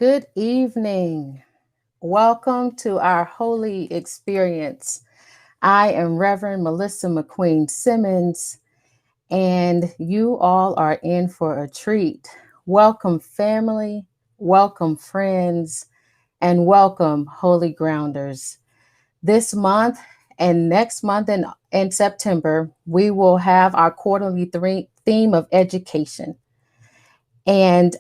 Good evening. Welcome to our holy experience. I am Reverend Melissa McQueen-Simmons, and you all are in for a treat. Welcome, family. Welcome, friends, and welcome, holy grounders. This month and next month in September, we will have our quarterly theme of education. And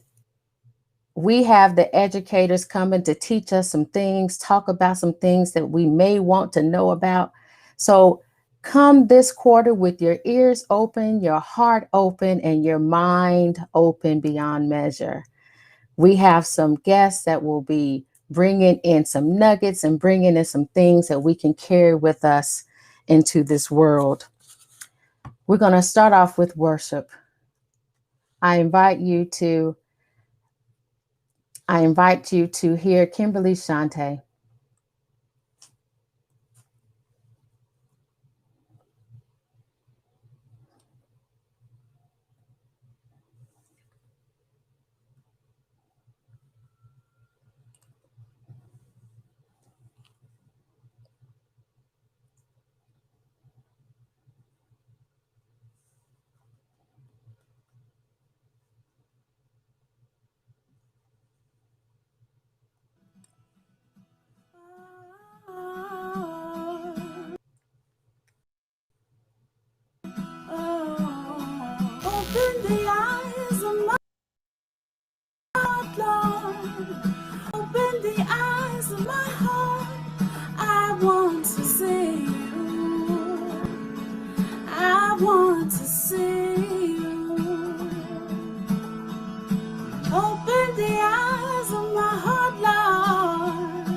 we have the educators coming to teach us some things, talk about some things that we may want to know about. So come this quarter with your ears open, your heart open, and your mind open beyond measure. We have some guests that will be bringing in some nuggets and bringing in some things that we can carry with us into this world. We're going to start off with worship. I invite you to hear Kimberly Shante. Open the eyes of my heart, Lord. Open the eyes of my heart. I want to see you. I want to see you. Open the eyes of my heart, Lord.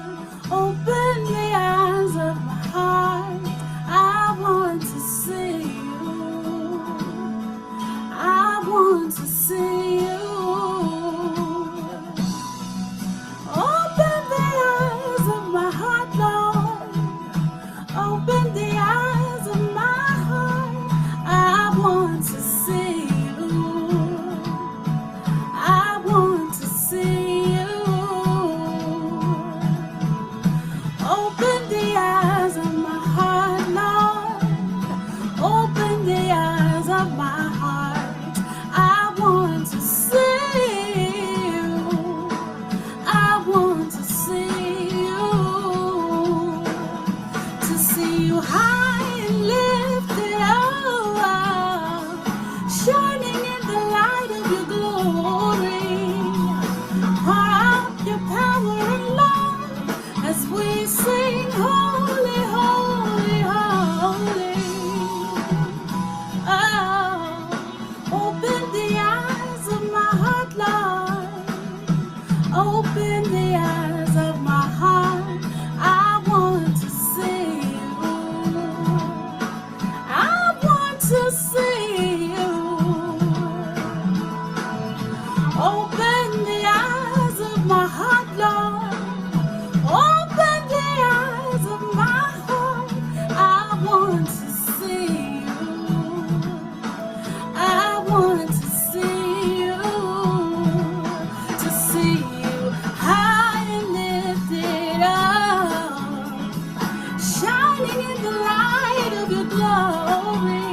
Open the eyes of my heart. I want to see you. I want to see you. Open the eyes of my heart, Lord. Open the eyes of my heart. I want to see you. I want to see you. Open the eyes of my heart, Lord. Open the eyes of my heart. I want to see you. I want to see you. To see you high and lifted up, shining in the light of your glory. Pour out your power and love as we sing, holy, holy, holy. Oh, open the eyes of my heart, Lord. Open the eyes of my heart. I want to see you. I want to see you. Open the eyes of my heart, Lord. Open the eyes of my heart. I want to see you. I want to see you. To see you high and lifted up, shining in the light of your glory.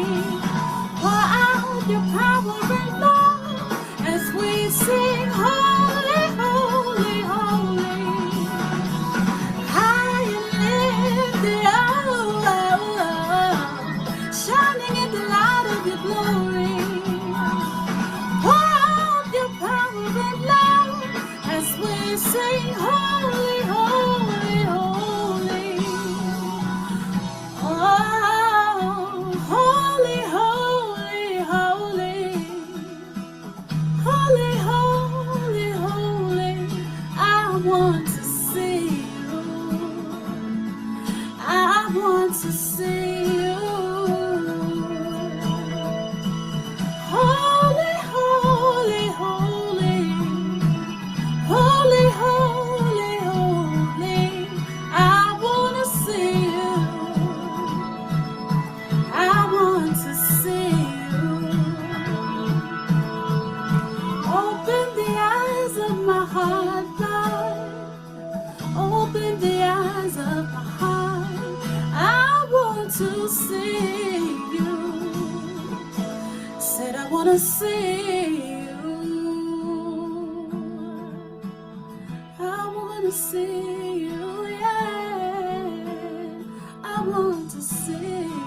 Pour out your power and love as we sing, holy, holy, holy. High and lifted up, shining in the light of your glory. Pour out your power and love as we sing, holy, holy, holy. Oh, holy, holy, holy. Holy, holy, holy. I want to see you. I want to see you. Holy, holy, holy. Holy, holy, holy. I want to see you. I want to see you. Open the eyes of my heart, Lord. of my heart. I want to see you. Said I want to see you. I want to see you, yeah. I want to see you.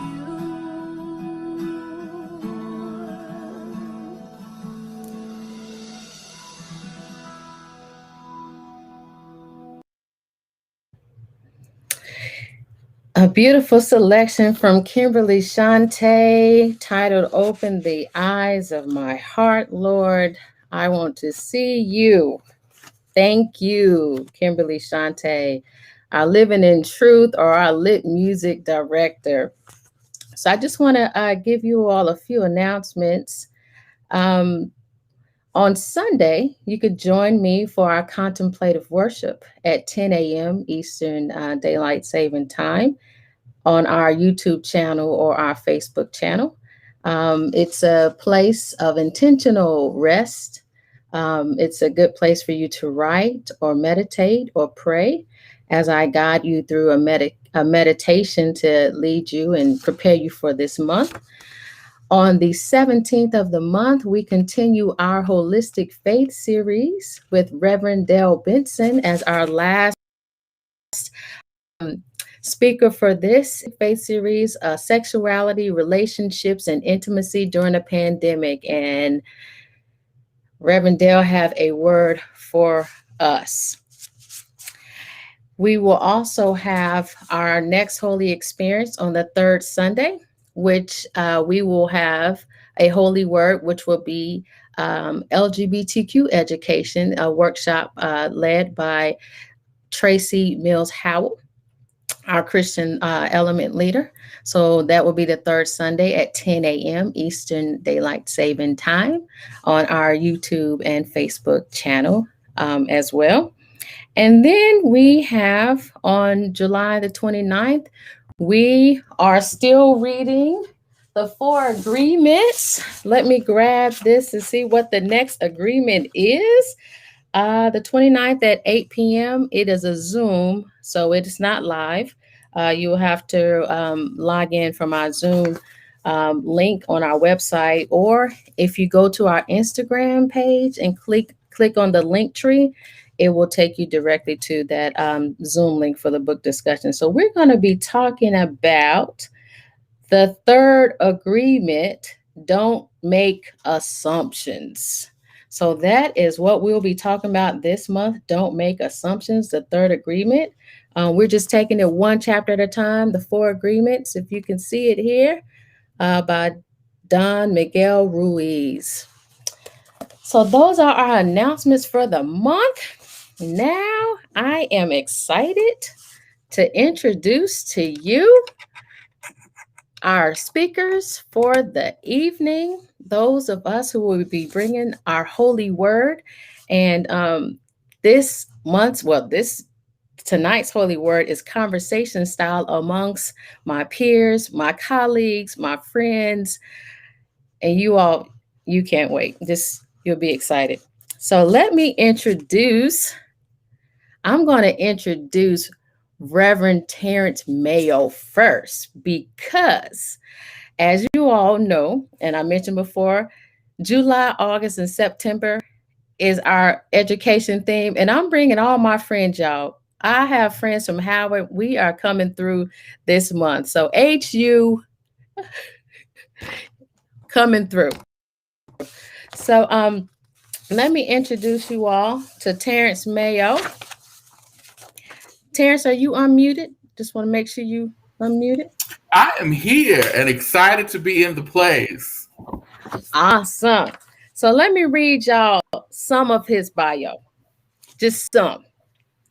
A beautiful selection from Kimberly Shante titled Open the Eyes of My Heart, Lord. I want to see you. Thank you, Kimberly Shante, our Living in Truth or our lit music director. So I just want to give you all a few announcements. Um, on Sunday, you could join me for our contemplative worship at 10 a.m. Eastern Daylight Saving Time on our YouTube channel or our Facebook channel. It's a place of intentional rest. It's a good place for you to write or meditate or pray as I guide you through a meditation to lead you and prepare you for this month. On the 17th of the month, we continue our holistic faith series with Reverend Dale Benson as our last speaker for this faith series, sexuality, relationships, and intimacy during the pandemic. And Reverend Dale have a word for us. We will also have our next holy experience on the third Sunday, which we will have a holy word, which will be LGBTQ education, a workshop led by Tracy Mills Howell, our Christian element leader. So that will be the third Sunday at 10 a.m. Eastern Daylight Saving Time on our YouTube and Facebook channel as well. And then we have on July the 29th, we are still reading the 4 agreements. Let me grab this and see what the next agreement is. The 29th at 8 p.m. It is a Zoom, so it is not live. You will have to log in from our Zoom link on our website, or if you go to our Instagram page and click on the link tree, it will take you directly to that Zoom link for the book discussion. So we're going to be talking about the third agreement, don't make assumptions. So that is what we'll be talking about this month. Don't make assumptions, the third agreement. We're just taking it one chapter at a time, the 4 agreements, if you can see it here, by Don Miguel Ruiz. So those are our announcements for the month. Now I am excited to introduce to you our speakers for the evening, those of us who will be bringing our holy word. And tonight's holy word is conversation style amongst my peers, my colleagues, my friends, and you all, you can't wait. You'll be excited. So I'm going to introduce Reverend Terence Mayo first, because as you all know, and I mentioned before, July, August, and September is our education theme. And I'm bringing all my friends, y'all. I have friends from Howard. We are coming through this month. So HU coming through. So let me introduce you all to Terence Mayo. Terence, are you unmuted? Just want to make sure you unmuted. I am here and excited to be in the place. Awesome. So let me read y'all some of his bio. Just some.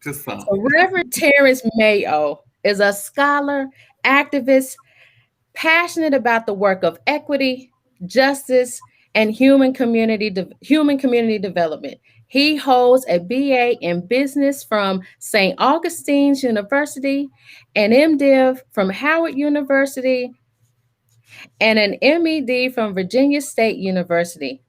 So Reverend Terence Mayo is a scholar, activist, passionate about the work of equity, justice, and human community development. He holds a BA in business from St. Augustine's University, an MDiv from Howard University, and an MED from Virginia State University.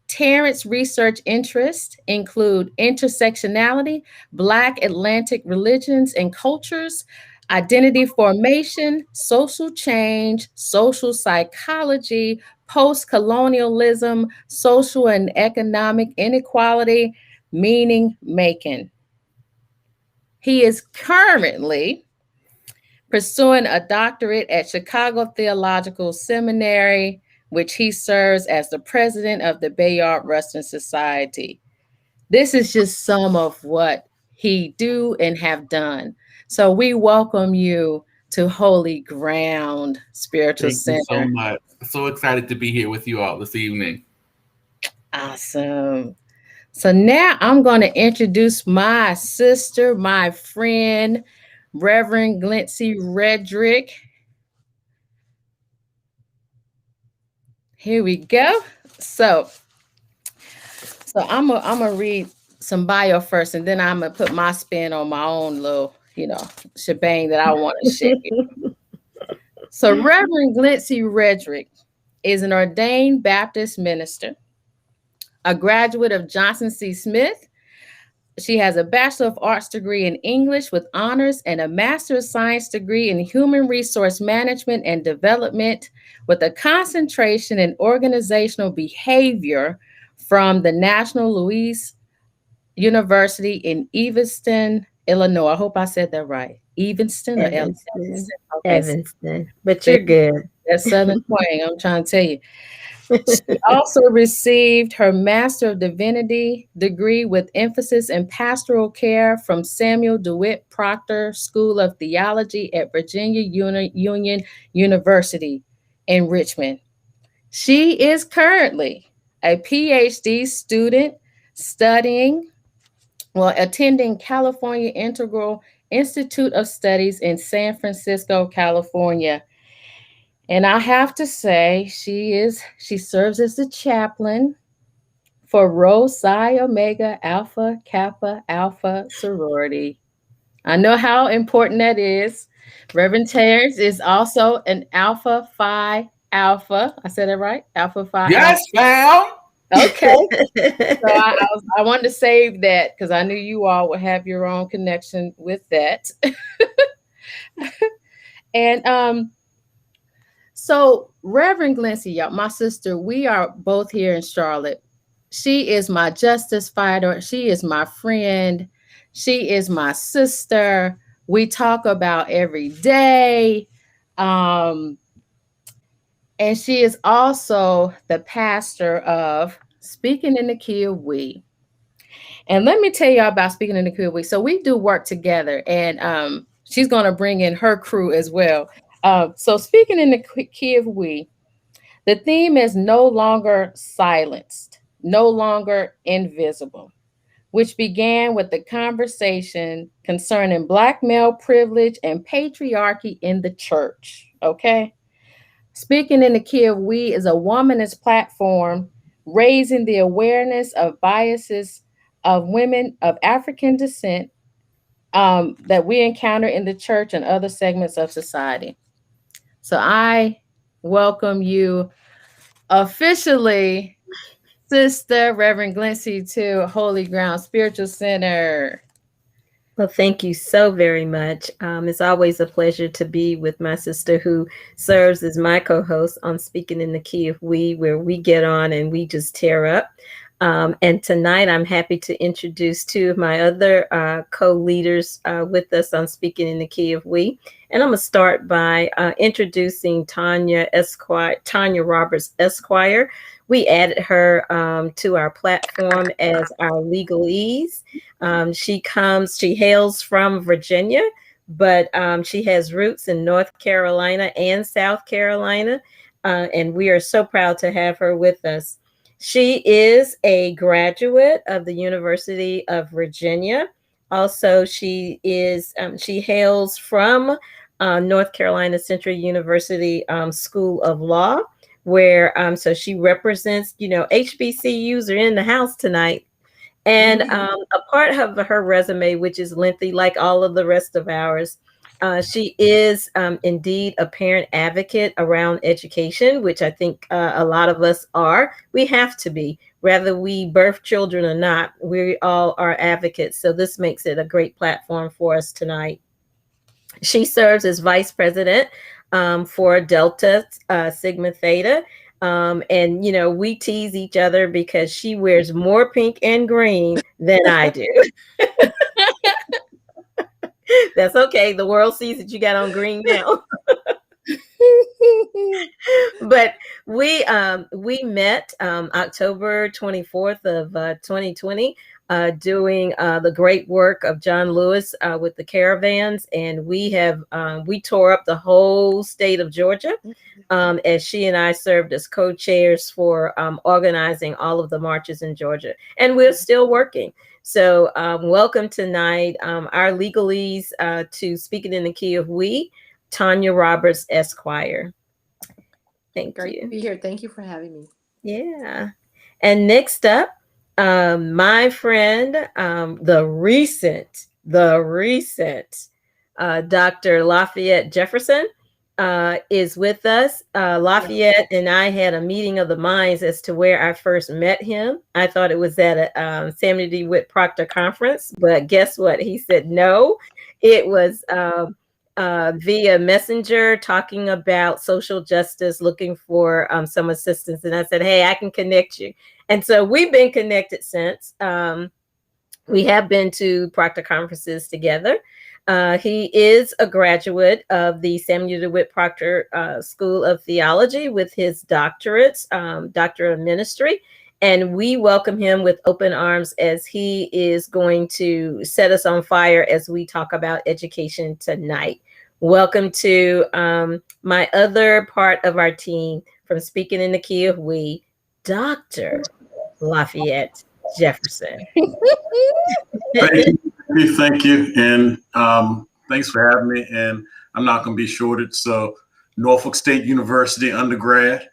Terrence's research interests include intersectionality, Black Atlantic religions and cultures, identity formation, social change, social psychology, post colonialism, social and economic inequality, meaning making. He is currently pursuing a doctorate at Chicago Theological Seminary, which he serves as the president of the Bayard Rustin Society. This is just some of what he do and have done. So we welcome you to Holy Ground Spiritual Thank you so Center. much. So excited to be here with you all this evening. Awesome. So now I'm going to introduce my sister, my friend, Reverend Glencie Rhedrick. Here we go. So, so I'm gonna read some bio first, and then I'm gonna put my spin on my own little, shebang that I want to share. So, Reverend Glencie Rhedrick is an ordained Baptist minister, a graduate of Johnson C. Smith. She has a Bachelor of Arts degree in English with honors and a Master of Science degree in Human Resource Management and Development with a concentration in organizational behavior from the National Louis University in Evanston, Illinois. I hope I said that right. Evanston or Evanston. Okay, Evanston. But you're good. that's Southern twang, I'm trying to tell you. She also received her Master of Divinity degree with emphasis in pastoral care from Samuel DeWitt Proctor School of Theology at Virginia Union University in Richmond. She is currently a PhD student attending California Integral Institute of Studies in San Francisco, California. And I have to say, she serves as the chaplain for Rho Psi Omega Alpha Kappa Alpha sorority. I know how important that is. Reverend Terence is also an Alpha Phi Alpha. I said it right? Alpha Phi Yes, Alpha. ma'am. Okay. So I wanted to save that because I knew you all would have your own connection with that. And so Reverend Glencie, y'all, my sister, we are both here in Charlotte. She is my justice fighter. She is my friend. She is my sister. We talk about every day. And she is also the pastor of Speaking in the Key of We. And let me tell y'all about Speaking in the Key of We. So we do work together, and she's going to bring in her crew as well. So Speaking in the Key of We, the theme is no longer silenced, no longer invisible, which began with the conversation concerning Black male privilege and patriarchy in the church. Okay. Speaking in the Key of We is a womanist platform raising the awareness of biases of women of African descent that we encounter in the church and other segments of society. So I welcome you officially, Sister Reverend Glencie, to Holy Ground Spiritual Center. Well, thank you so very much. It's always a pleasure to be with my sister who serves as my co-host on Speaking in the Key of We, where we get on and we just tear up. And tonight I'm happy to introduce two of my other co-leaders with us on Speaking in the Key of We. And I'm going to start by introducing Tonja Roberts, Esquire. We added her to our platform as our legalese. She hails from Virginia, but she has roots in North Carolina and South Carolina. And we are so proud to have her with us. She is a graduate of the University of Virginia. Also, she hails from North Carolina Central University School of Law, where so she represents, HBCUs are in the house tonight. And a part of her resume, which is lengthy, like all of the rest of ours, she is indeed a parent advocate around education, which I think a lot of us are. We have to be, whether we birth children or not. We all are advocates. So this makes it a great platform for us tonight. She serves as vice president for Delta Sigma Theta. And, you know, we tease each other because she wears more pink and green than I do. That's okay. The world sees that you got on green now. But we met October 24th of 2020 doing the great work of John Lewis with the caravans, and we tore up the whole state of Georgia as she and I served as co-chairs for organizing all of the marches in Georgia, and we're still working. So welcome tonight, our legalese to Speaking in the Key of We, Tonja Roberts, Esquire. Thank Great you. to be here. Thank you for having me. Yeah. And next up, my friend, the recent Dr. Lafayette Jefferson is with us. Lafayette and I had a meeting of the minds as to where I first met him. I thought it was at a Samuel D. Whit Proctor conference, but guess what? He said no. It was via Messenger talking about social justice, looking for some assistance. And I said, hey, I can connect you. And so we've been connected since. We have been to Proctor conferences together. He is a graduate of the Samuel DeWitt Proctor School of Theology with his doctorates, Doctor of Ministry. And we welcome him with open arms as he is going to set us on fire as we talk about education tonight. Welcome to my other part of our team from Speaking in the Key of We, Dr. Lafayette Jefferson. Thank you. And thanks for having me. And I'm not going to be shorted. So Norfolk State University undergrad.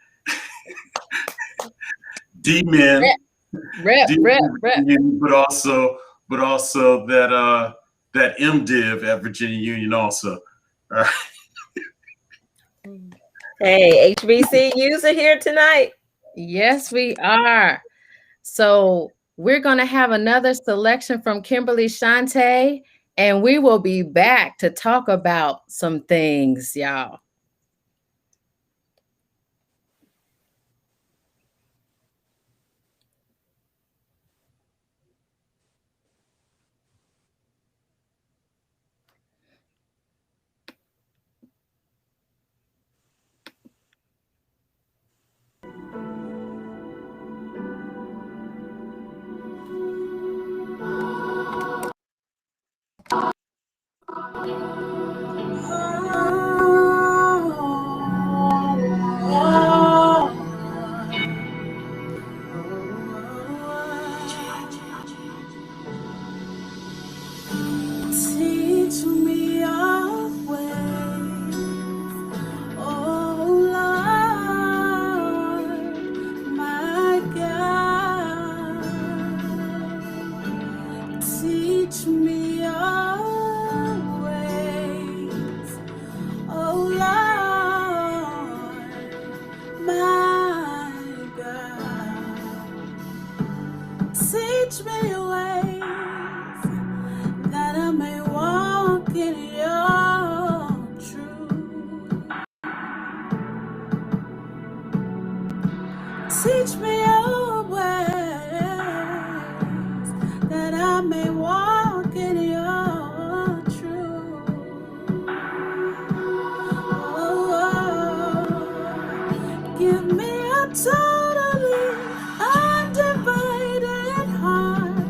D-Min, Rep. but also that MDiv at Virginia Union also. All right. Hey, HBCUs are here tonight. Yes, we are. So we're going to have another selection from Kimberly Shante, and we will be back to talk about some things, y'all. Teach me your ways, oh Lord, my God. Teach me your ways, oh Lord, my God. Teach me your ways, that I may walk in your truth. Teach me your ways, that I may walk in your truth. Oh, give me a totally undivided heart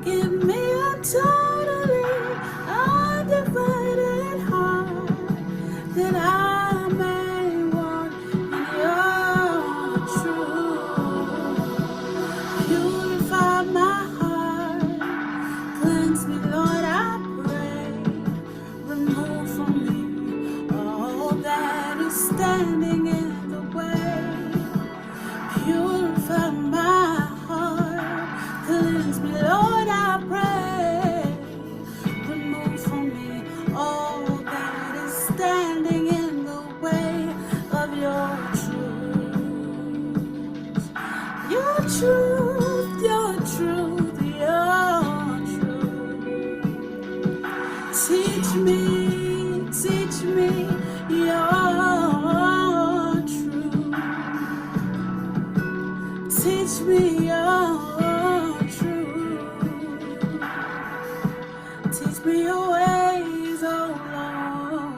Give me a totally undivided heart that I may walk in your truth. Purify my heart, cleanse me, Lord, I pray. Remove from me all that is standing in the way. Purify my heart, cleanse me, Lord, I pray. Remove from me all that is standing in the way of your truth. Your truth, your truth, your truth. Teach me your truth. Teach me your truth. Teach me your ways, oh Lord.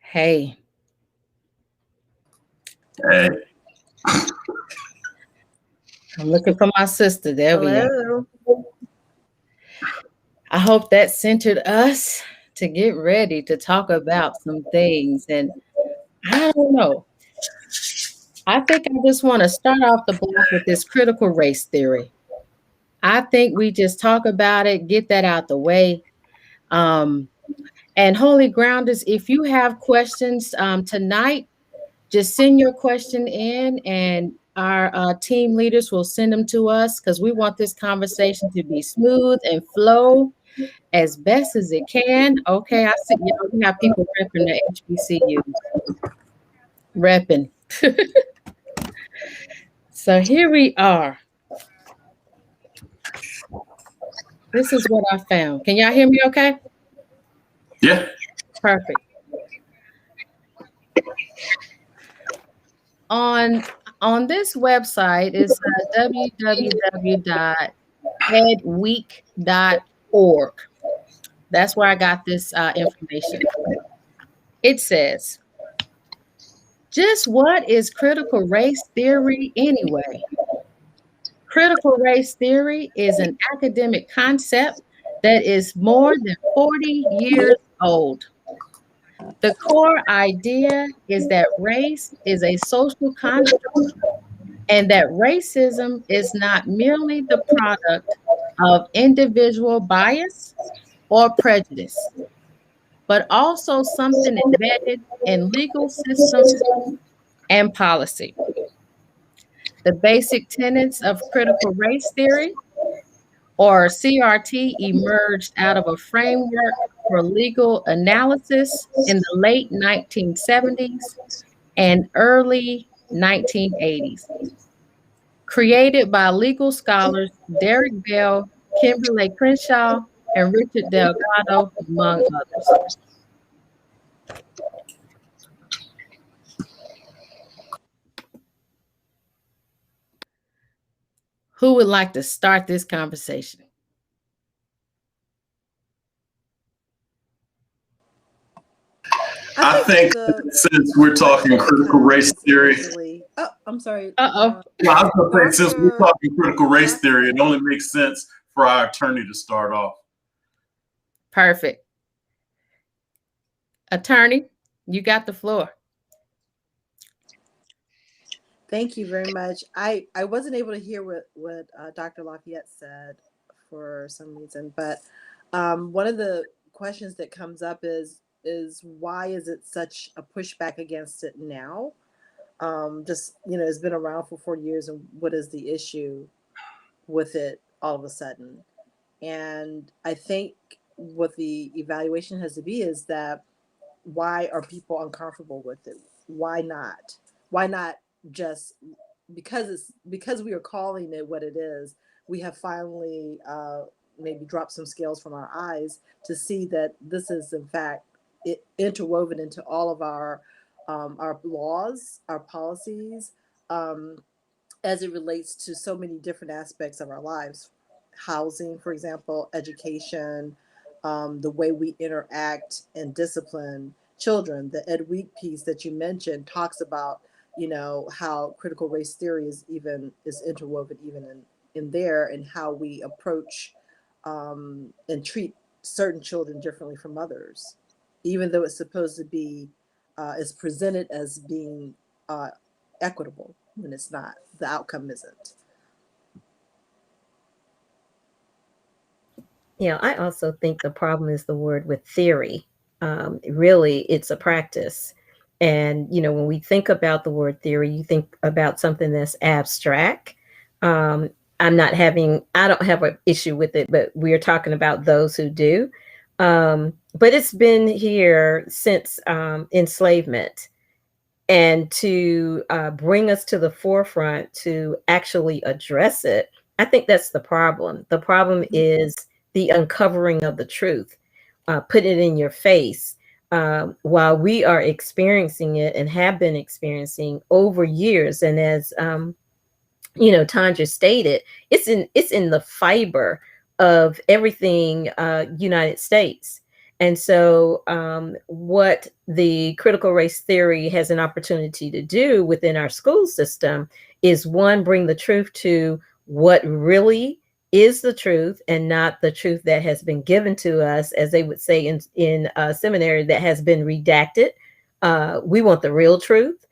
Hey. Hey. I'm looking for my sister. There we are. Hello. I hope that centered us to get ready to talk about some things. And I don't know. I think I just want to start off the block with this critical race theory. I think we just talk about it, get that out the way. And Holy Grounders, if you have questions tonight, just send your question in and our team leaders will send them to us because we want this conversation to be smooth and flow as best as it can. Okay, I see y'all. We have people repping the HBCU. Repping. So here we are. This is what I found. Can y'all hear me okay? Yeah. Perfect. On this website is www.headweek.org. That's where I got this information. It says, just what is critical race theory anyway? Critical race theory is an academic concept that is more than 40 years old. The core idea is that race is a social construct and that racism is not merely the product of individual bias or prejudice, but also something embedded in legal systems and policy. The basic tenets of critical race theory, or CRT, emerged out of a framework for legal analysis in the late 1970s and early 1980s. Created by legal scholars Derek Bell, Kimberly Crenshaw, and Richard Delgado, among others. Who would like to start this conversation? I think since we're talking critical race theory. Oh, I'm sorry. Uh-oh. Well, I was going to say, since we're talking critical race theory, it only makes sense for our attorney to start off. Perfect. Attorney, you got the floor. Thank you very much. I wasn't able to hear what Dr. Lafayette said for some reason, but one of the questions that comes up is why is it such a pushback against it now? Just, it's been around for 40 years, and what is the issue with it all of a sudden? And I think what the evaluation has to be is that why are people uncomfortable with it? Why not? Why not just because we are calling it what it is? We have finally maybe dropped some scales from our eyes to see that this is in fact interwoven into all of our laws, our policies, as it relates to so many different aspects of our lives. Housing, for example, education, the way we interact and discipline children. The Ed Week piece that you mentioned talks about, how critical race theory is interwoven even in there, and how we approach and treat certain children differently from others, even though it's supposed to be is presented as being equitable when it's not. The outcome isn't. I also think the problem is the word with theory. Really, it's a practice. And, when we think about the word theory, you think about something that's abstract. I don't have an issue with it, but we're talking about those who do. But it's been here since enslavement. And to bring us to the forefront to actually address it, I think that's the problem. The problem is the uncovering of the truth, put it in your face, while we are experiencing it and have been experiencing over years. And as Tonja stated, it's in the fiber of everything United States. And so what the critical race theory has an opportunity to do within our school system is, one, bring the truth to what really is the truth, and not the truth that has been given to us, as they would say in seminary, that has been redacted. We want the real truth.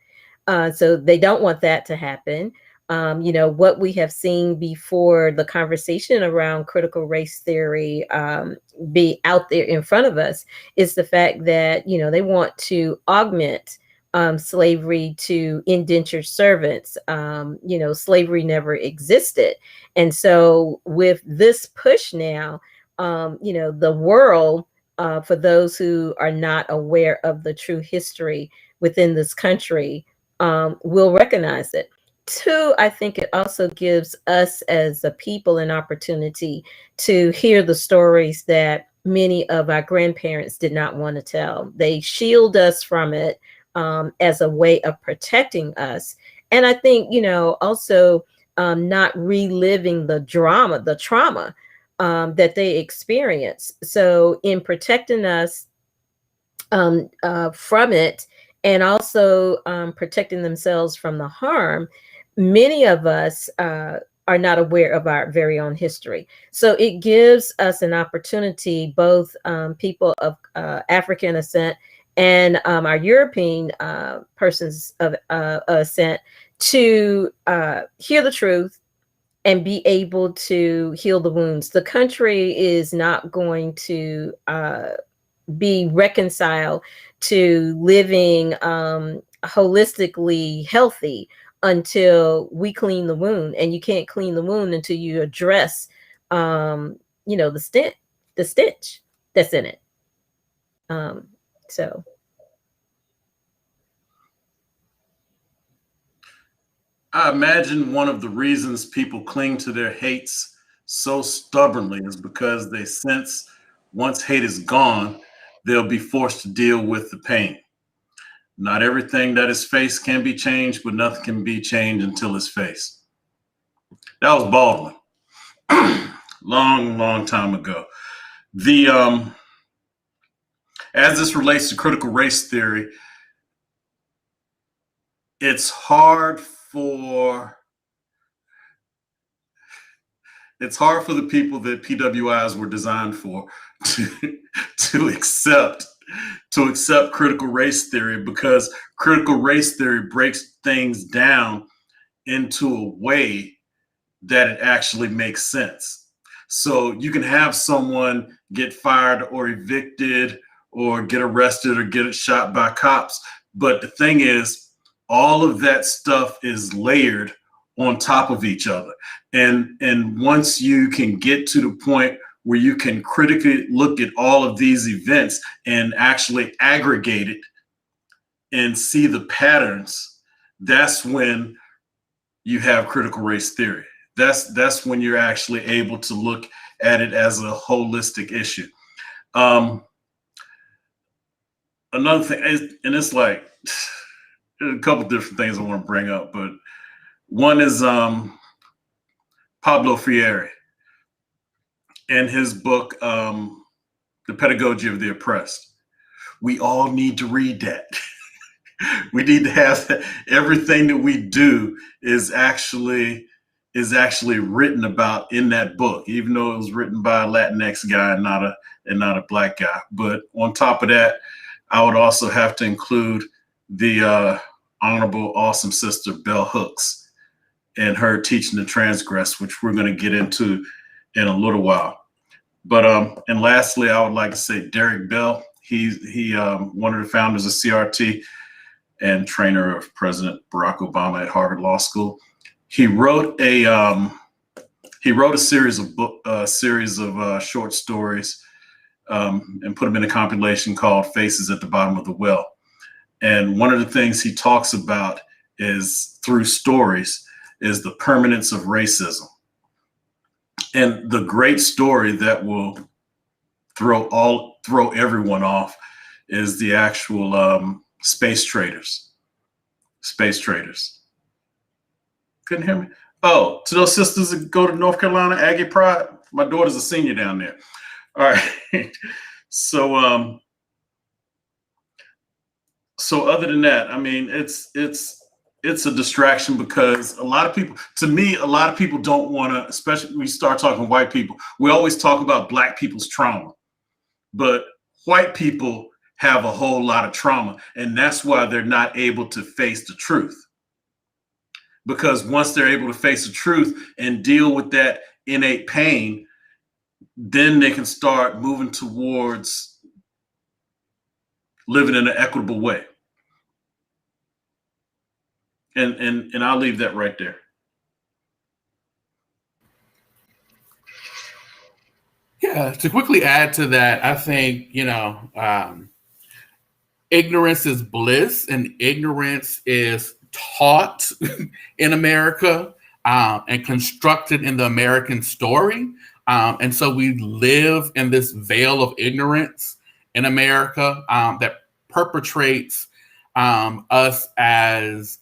So they don't want that to happen. What we have seen before the conversation around critical race theory be out there in front of us is the fact that, they want to augment slavery to indentured servants. Slavery never existed. And so with this push now, the world, for those who are not aware of the true history within this country, will recognize it. Two, I think it also gives us as a people an opportunity to hear the stories that many of our grandparents did not want to tell. They shield us from it as a way of protecting us. And I think, also not reliving the trauma that they experience. So in protecting us from it, and also protecting themselves from the harm, many of us are not aware of our very own history. So it gives us an opportunity, both people of African ascent and our European persons of ascent, to hear the truth and be able to heal the wounds. The country is not going to be reconciled to living holistically healthy until we clean the wound. And you can't clean the wound until you address the stench that's in it. So I imagine one of the reasons people cling to their hates so stubbornly is because they sense once hate is gone, they'll be forced to deal with the pain. Not everything that is faced can be changed, but nothing can be changed until it's faced. That was Baldwin. Long time ago. As this relates to critical race theory, it's hard for the people that PWIs were designed for to accept critical race theory, because critical race theory breaks things down into a way that it actually makes sense. So you can have someone get fired or evicted or get arrested or get shot by cops. But the thing is, all of that stuff is layered on top of each other. And once you can get to the point where you can critically look at all of these events and actually aggregate it and see the patterns, that's when you have critical race theory. That's when you're actually able to look at it as a holistic issue. Another thing is, and it's like a couple different things I want to bring up, but one is Pablo Freire in his book The Pedagogy of the Oppressed. We all need to read that. We need to have that. Everything that we do is actually written about in that book, even though it was written by a Latinx guy and not a black guy. But on top of that, I would also have to include the Honorable Awesome Sister Bell Hooks and her Teaching to Transgress, which we're going to get into in a little while. But and lastly, I would like to say Derek Bell. He one of the founders of CRT and trainer of President Barack Obama at Harvard Law School. He wrote a series of short stories and put them in a compilation called Faces at the Bottom of the Well. And one of the things he talks about is through stories is the permanence of racism. And the great story that will throw everyone off is the actual space traders. Space traders. Couldn't hear me? Oh, to those sisters that go to North Carolina Aggie Pride, my daughter's a senior down there. All right. So other than that, I mean, it's a distraction because a lot of people don't want to, especially when we start talking white people, we always talk about black people's trauma, but white people have a whole lot of trauma, and that's why they're not able to face the truth. Because once they're able to face the truth and deal with that innate pain, then they can start moving towards living in an equitable way. And I'll leave that right there. Yeah, to quickly add to that, I think, ignorance is bliss, and ignorance is taught in America and constructed in the American story. And so we live in this veil of ignorance in America that perpetrates us as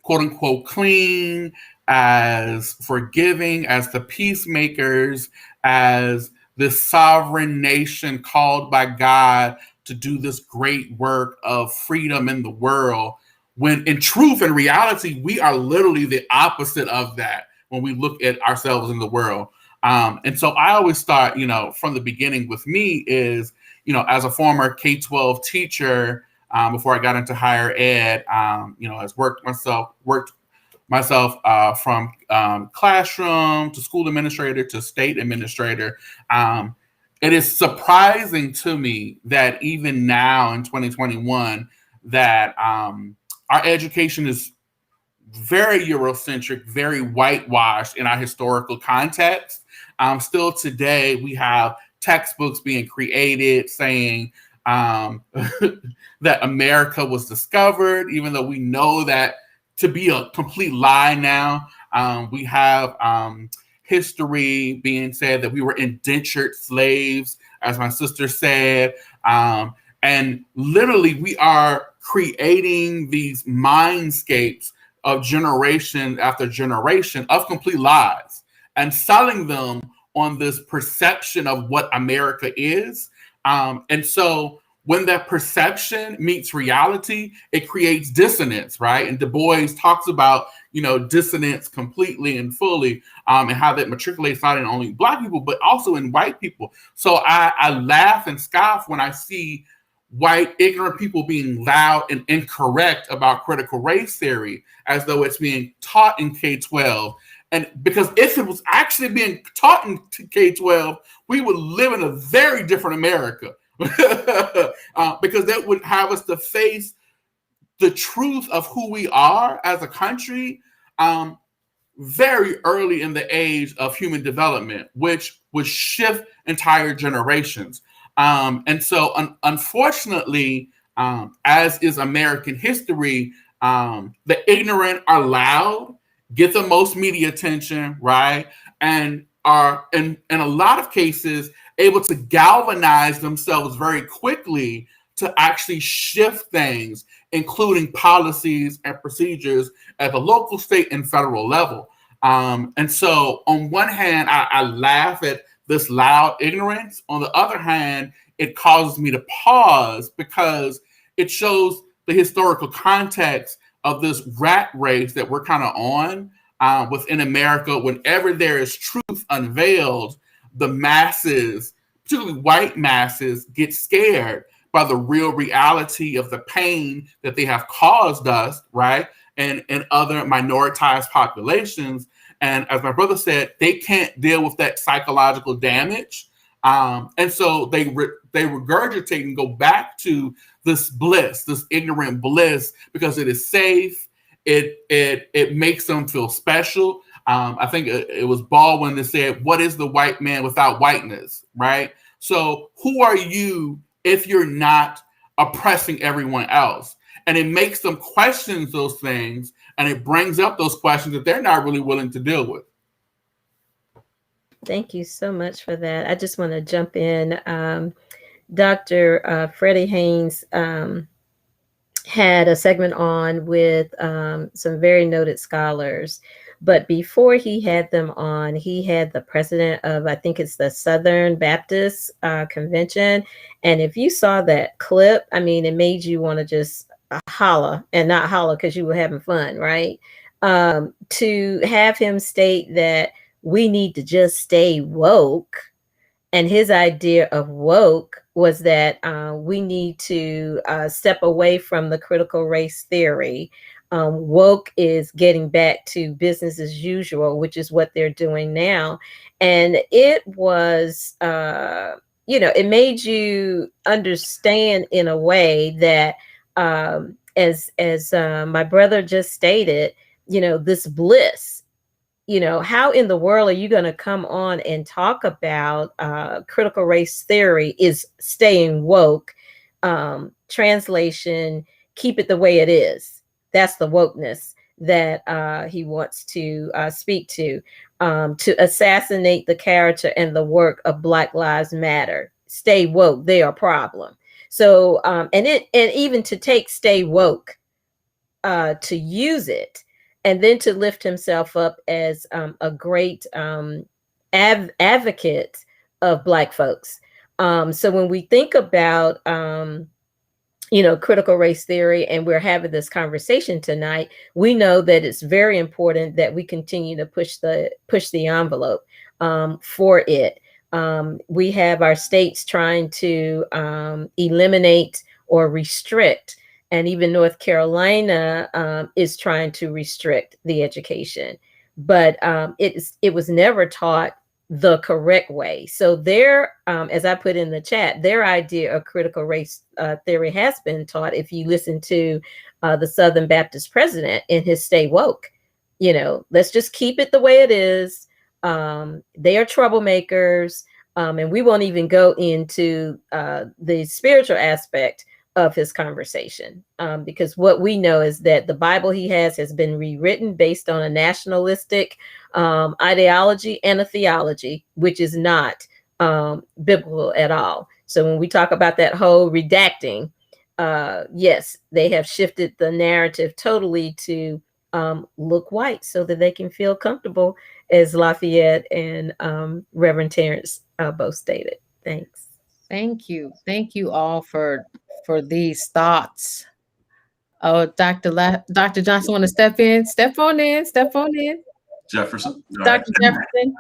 quote unquote clean, as forgiving, as the peacemakers, as this sovereign nation called by God to do this great work of freedom in the world, when in truth and reality, we are literally the opposite of that when we look at ourselves in the world. And so I always start, from the beginning with me is, as a former K-12 teacher, before I got into higher ed, has worked myself from classroom to school administrator to state administrator. It is surprising to me that even now in 2021, that our education is very Eurocentric, very whitewashed in our historical context. Still today, we have textbooks being created saying that America was discovered, even though we know that to be a complete lie now. We have history being said that we were indentured slaves, as my sister said. And literally, we are creating these mindscapes of generation after generation of complete lies and selling them on this perception of what America is. And so when that perception meets reality, it creates dissonance, right? And Du Bois talks about, dissonance completely and fully, and how that matriculates not in only Black people, but also in white people. So I laugh and scoff when I see white ignorant people being loud and incorrect about critical race theory, as though it's being taught in K-12. And because if it was actually being taught in K-12, we would live in a very different America. Because that would have us to face the truth of who we are as a country very early in the age of human development, which would shift entire generations. And so, unfortunately, as is American history, the ignorant are loud, get the most media attention, right? And are, in a lot of cases, able to galvanize themselves very quickly to actually shift things, including policies and procedures at the local, state, and federal level. And so on one hand, I laugh at this loud ignorance. On the other hand, it causes me to pause because it shows the historical context of this rat race that we're kind of on within America. Whenever there is truth unveiled, the masses, particularly white masses, get scared by the real reality of the pain that they have caused us, right? And other minoritized populations. And as my brother said, they can't deal with that psychological damage. And so they regurgitate and go back to this bliss, this ignorant bliss, because it is safe. It makes them feel special. I think it was Baldwin that said, "What is the white man without whiteness?" Right? So who are you if you're not oppressing everyone else? And it makes them question those things, and it brings up those questions that they're not really willing to deal with. Thank you so much for that. I just want to jump in. Dr. Freddie Haynes had a segment on with some very noted scholars. But before he had them on, he had the president of, I think it's the Southern Baptist Convention. And if you saw that clip, I mean, it made you want to just holler, and not holler because you were having fun, right? To have him state that we need to just stay woke. And his idea of woke was that we need to step away from the critical race theory. Woke is getting back to business as usual, which is what they're doing now. And it was, it made you understand in a way that, as my brother just stated, this bliss, how in the world are you going to come on and talk about critical race theory is staying woke? Translation, keep it the way it is. That's the wokeness that he wants to speak to assassinate the character and the work of Black Lives Matter. Stay woke, they are a problem. So, and even to take stay woke, to use it, and then to lift himself up as a great advocate of Black folks. So when we think about, critical race theory, and we're having this conversation tonight, we know that it's very important that we continue to push the envelope for it. We have our states trying to eliminate or restrict, and even North Carolina is trying to restrict the education, but it was never taught the correct way. So their, as I put in the chat, their idea of critical race theory has been taught. If you listen to the Southern Baptist president in his Stay Woke, let's just keep it the way it is. They are troublemakers, and we won't even go into the spiritual aspect of his conversation, because what we know is that the Bible he has been rewritten based on a nationalistic ideology and a theology, which is not biblical at all. So when we talk about that whole redacting, yes, they have shifted the narrative totally to look white so that they can feel comfortable, as Lafayette and Reverend Terence both stated. Thanks. Thank you. Thank you all for these thoughts. Oh, Dr. Johnson want to step in? Step on in. Jefferson. Dr. Jefferson.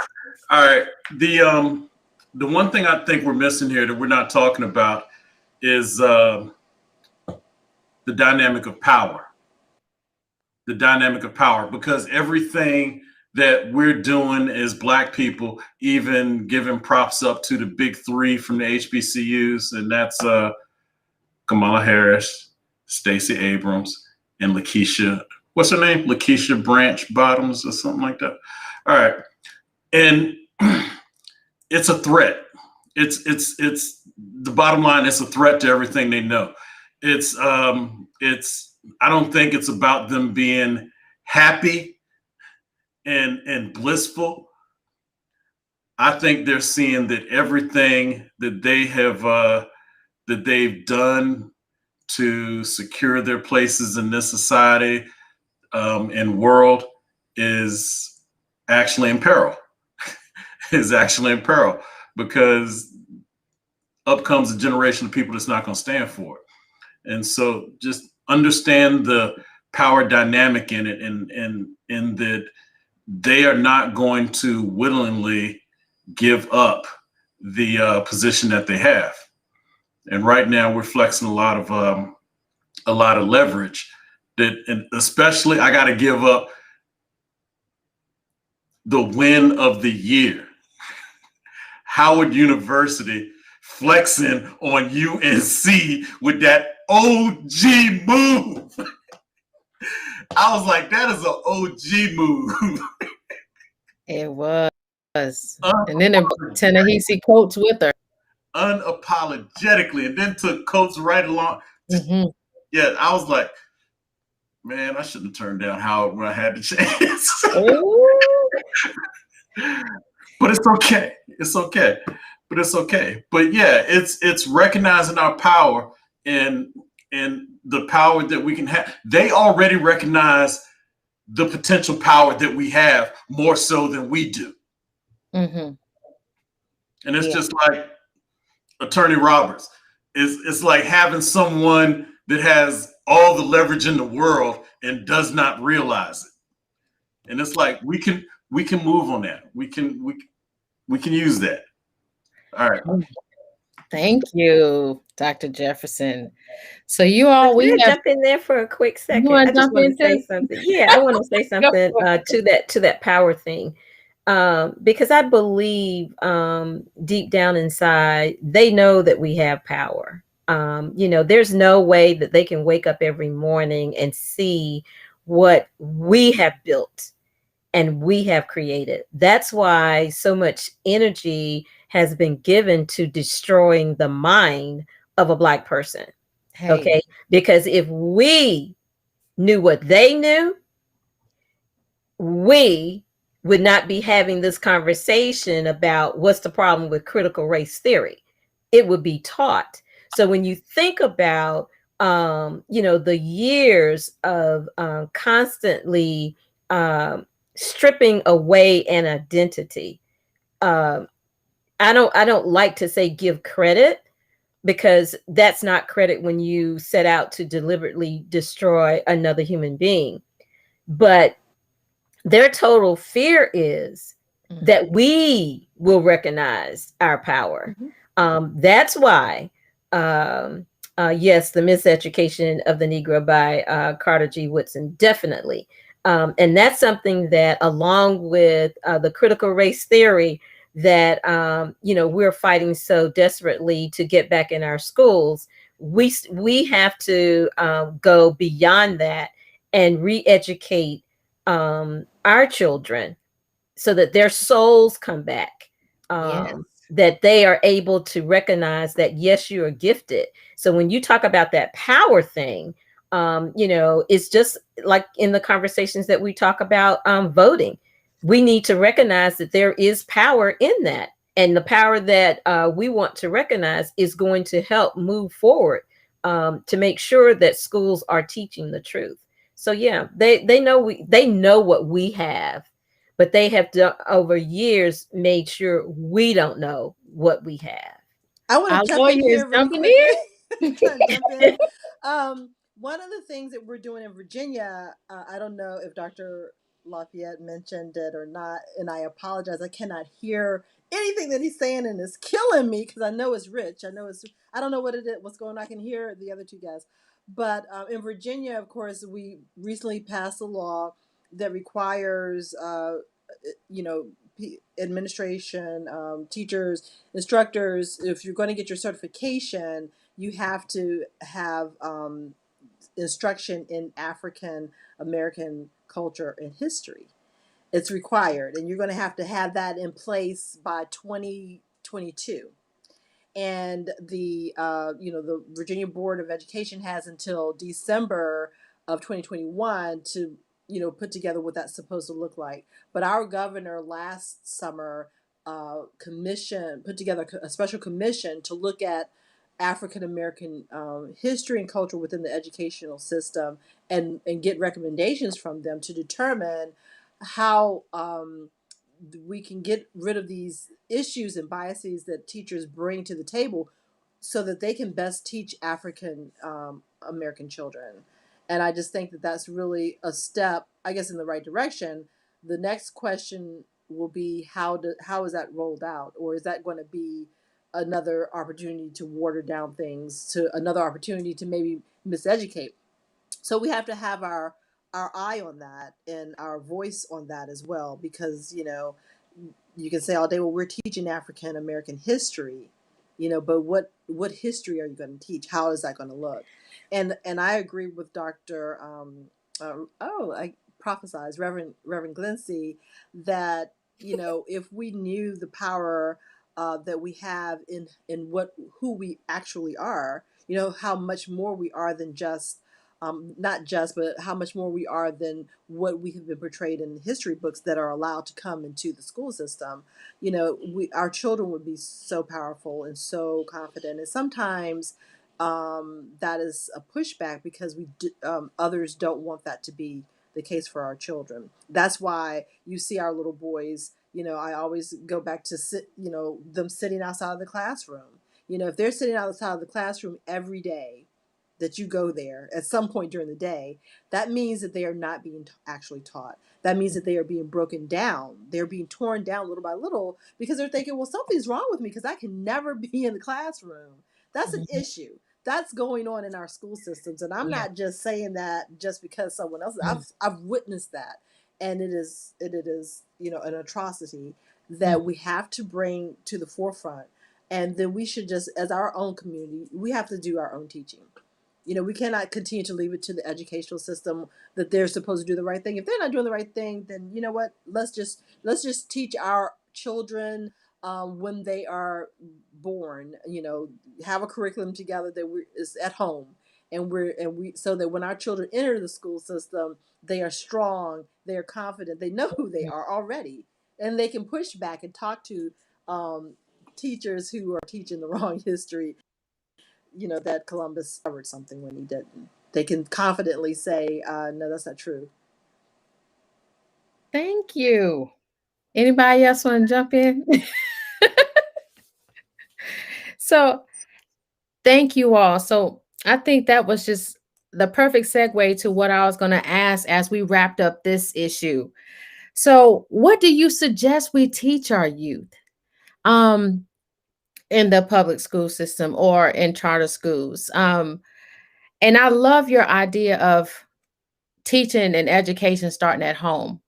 All right. The one thing I think we're missing here that we're not talking about is the dynamic of power. The dynamic of power, because everything that we're doing as Black people, even giving props up to the big three from the HBCUs, and that's Kamala Harris, Stacey Abrams, and Lakeisha. What's her name? Lakeisha Branch Bottoms or something like that. All right, and it's a threat. It's the bottom line. It's a threat to everything they know. I don't think it's about them being happy and blissful. I think they're seeing that everything that they have that they've done to secure their places in this society and world is actually in peril. Is actually in peril because up comes a generation of people that's not going to stand for it. And so just understand the power dynamic in it, and that they are not going to willingly give up the position that they have. And right now we're flexing a lot of leverage that, and especially I got to give up the win of the year. Howard University flexing on UNC with that OG move. I was like, that is an OG move. It was. And then the Ta-Nehisi Coates with her. Unapologetically, and then took Coates right along. Mhm. Yeah, I was like, man, I shouldn't have turned down Howard when I had the chance. Ooh. But it's okay. It's okay. But it's okay. But yeah, it's recognizing our power and the power that we can have. They already recognize the potential power that we have more so than we do. Mhm. And it's Yeah. just like Attorney Roberts. It's like having someone that has all the leverage in the world and does not realize it. And it's like we can move on that. We can use that. All right. Thank you, Dr. Jefferson. So you all, we Can I have. jump in there for a quick You second? want I to just jump want in to say too? something. Yeah, I want to say Go something for it. to that power thing, because I believe deep down inside they know that we have power. There's no way that they can wake up every morning and see what we have built and we have created. That's why so much energy has been given to destroying the mind of a Black person. Hey. Okay. Because if we knew what they knew, we would not be having this conversation about what's the problem with critical race theory. It would be taught. So when you think about, the years of constantly stripping away an identity, I don't like to say give credit, because that's not credit when you set out to deliberately destroy another human being. But their total fear is that we will recognize our power. That's why, yes, the Miseducation of the Negro by Carter G. Woodson, definitely. And that's something that, along with the critical race theory that, we're fighting so desperately to get back in our schools, we have to go beyond that and re-educate our children so that their souls come back, Yes. that they are able to recognize that, yes, you are gifted. So when you talk about that power thing, it's just like in the conversations that we talk about voting. We need to recognize that there is power in that. And the power that we want to recognize is going to help move forward to make sure that schools are teaching the truth. So yeah, they know what we have, but they have over years made sure we don't know what we have. I want Our to jump in lawyer is here really jumping quickly. in. Can I jump in? One of the things that we're doing in Virginia, I don't know if Dr. Lafayette mentioned it or not, and I apologize. I cannot hear anything that he's saying, and it's killing me because I know it's rich. I don't know what it is, what's going on. I can hear the other two guys. But in Virginia, of course, we recently passed a law that requires, administration, teachers, instructors, if you're going to get your certification, you have to have instruction in African American culture and history. It's required, and you're going to have that in place by 2022. And the Virginia Board of Education has until December of 2021 to put together what that's supposed to look like. But our governor last summer put together a special commission to look at African American history and culture within the educational system, and get recommendations from them to determine how we can get rid of these issues and biases that teachers bring to the table so that they can best teach African American children. And I just think that that's really a step, I guess, in the right direction. The next question will be how is that rolled out, or is that going to be another opportunity to water down things, to another opportunity to maybe miseducate? So we have to have our eye on that and our voice on that as well, because you can say all day, well, we're teaching African American history, but what history are you going to teach? How is that going to look? And I agree with Dr. I prophesize Reverend Glencie that if we knew the power that we have in who we actually are, how much more we are than just not just, but how much more we are than what we have been portrayed in history books that are allowed to come into the school system. Our children would be so powerful and so confident. And sometimes that is a pushback because others don't want that to be the case for our children. That's why you see our little boys. I always go back to them sitting outside of the classroom. If they're sitting outside of the classroom every day, that you go there at some point during the day, that means that they are not being actually taught. That means that they are being broken down. They're being torn down little by little because they're thinking, well, something's wrong with me because I can never be in the classroom. That's an issue. That's going on in our school systems. And I'm not just saying that just because someone else, I've witnessed that. And it is an atrocity that we have to bring to the forefront. And then we should just, as our own community, we have to do our own teaching. We cannot continue to leave it to the educational system that they're supposed to do the right thing. If they're not doing the right thing, then you know what? Let's just teach our children when they are born. Have a curriculum together that is at home, and we so that when our children enter the school system, they are strong, they are confident, they know who they are already, and they can push back and talk to teachers who are teaching the wrong history. That Columbus discovered something when he didn't. They can confidently say, no, that's not true. Thank you. Anybody else want to jump in? So thank you all. So I think that was just the perfect segue to what I was going to ask as we wrapped up this issue. So what do you suggest we teach our youth in the public school system or in charter schools? And I love your idea of teaching and education starting at home.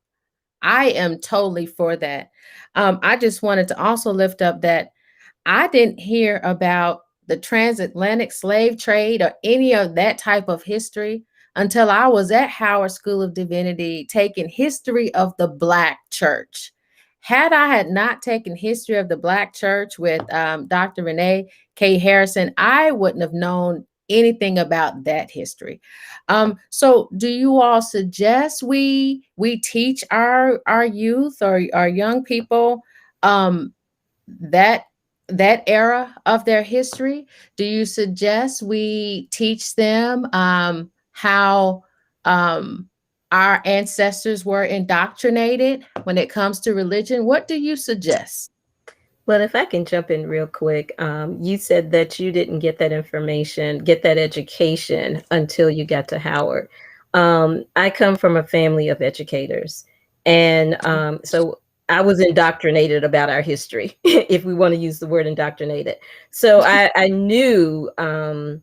I am totally for that. I just wanted to also lift up that I didn't hear about the transatlantic slave trade or any of that type of history until I was at Howard School of Divinity taking history of the Black church. Had I had not taken history of the Black church with Dr. Renee K. Harrison, I wouldn't have known anything about that history. So do you all suggest we teach our youth or our young people that era of their history? Do you suggest we teach them how our ancestors were indoctrinated when it comes to religion? What do you suggest? Well, if I can jump in real quick, you said that you didn't get that information, get that education until you got to Howard. I come from a family of educators, and so I was indoctrinated about our history, if we want to use the word indoctrinated. So I knew, I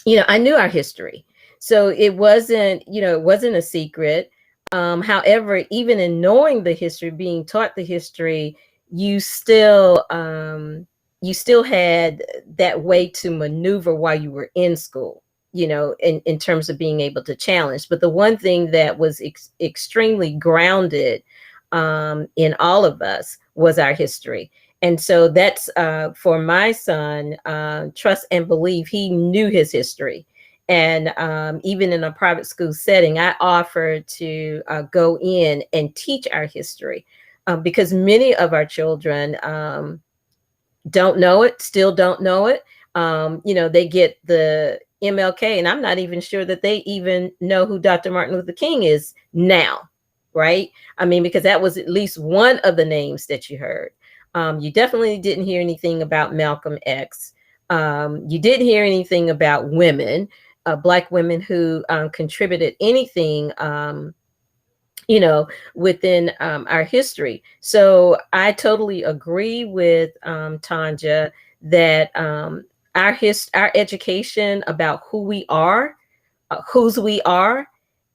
knew our history. So it wasn't a secret. However, even in knowing the history, being taught the history, you still had that way to maneuver while you were in school, in terms of being able to challenge. But the one thing that was extremely grounded in all of us was our history. And so that's for my son, trust and believe he knew his history. And even in a private school setting, I offered to go in and teach our history. Because many of our children don't know it, still don't know it. They get the MLK, and I'm not even sure that they even know who Dr. Martin Luther King is now. right? I mean, because that was at least one of the names that you heard. You definitely didn't hear anything about Malcolm X. You didn't hear anything about women, Black women who contributed anything, you know, within our history. So I totally agree with Tonja that our education about who we are, whose we are,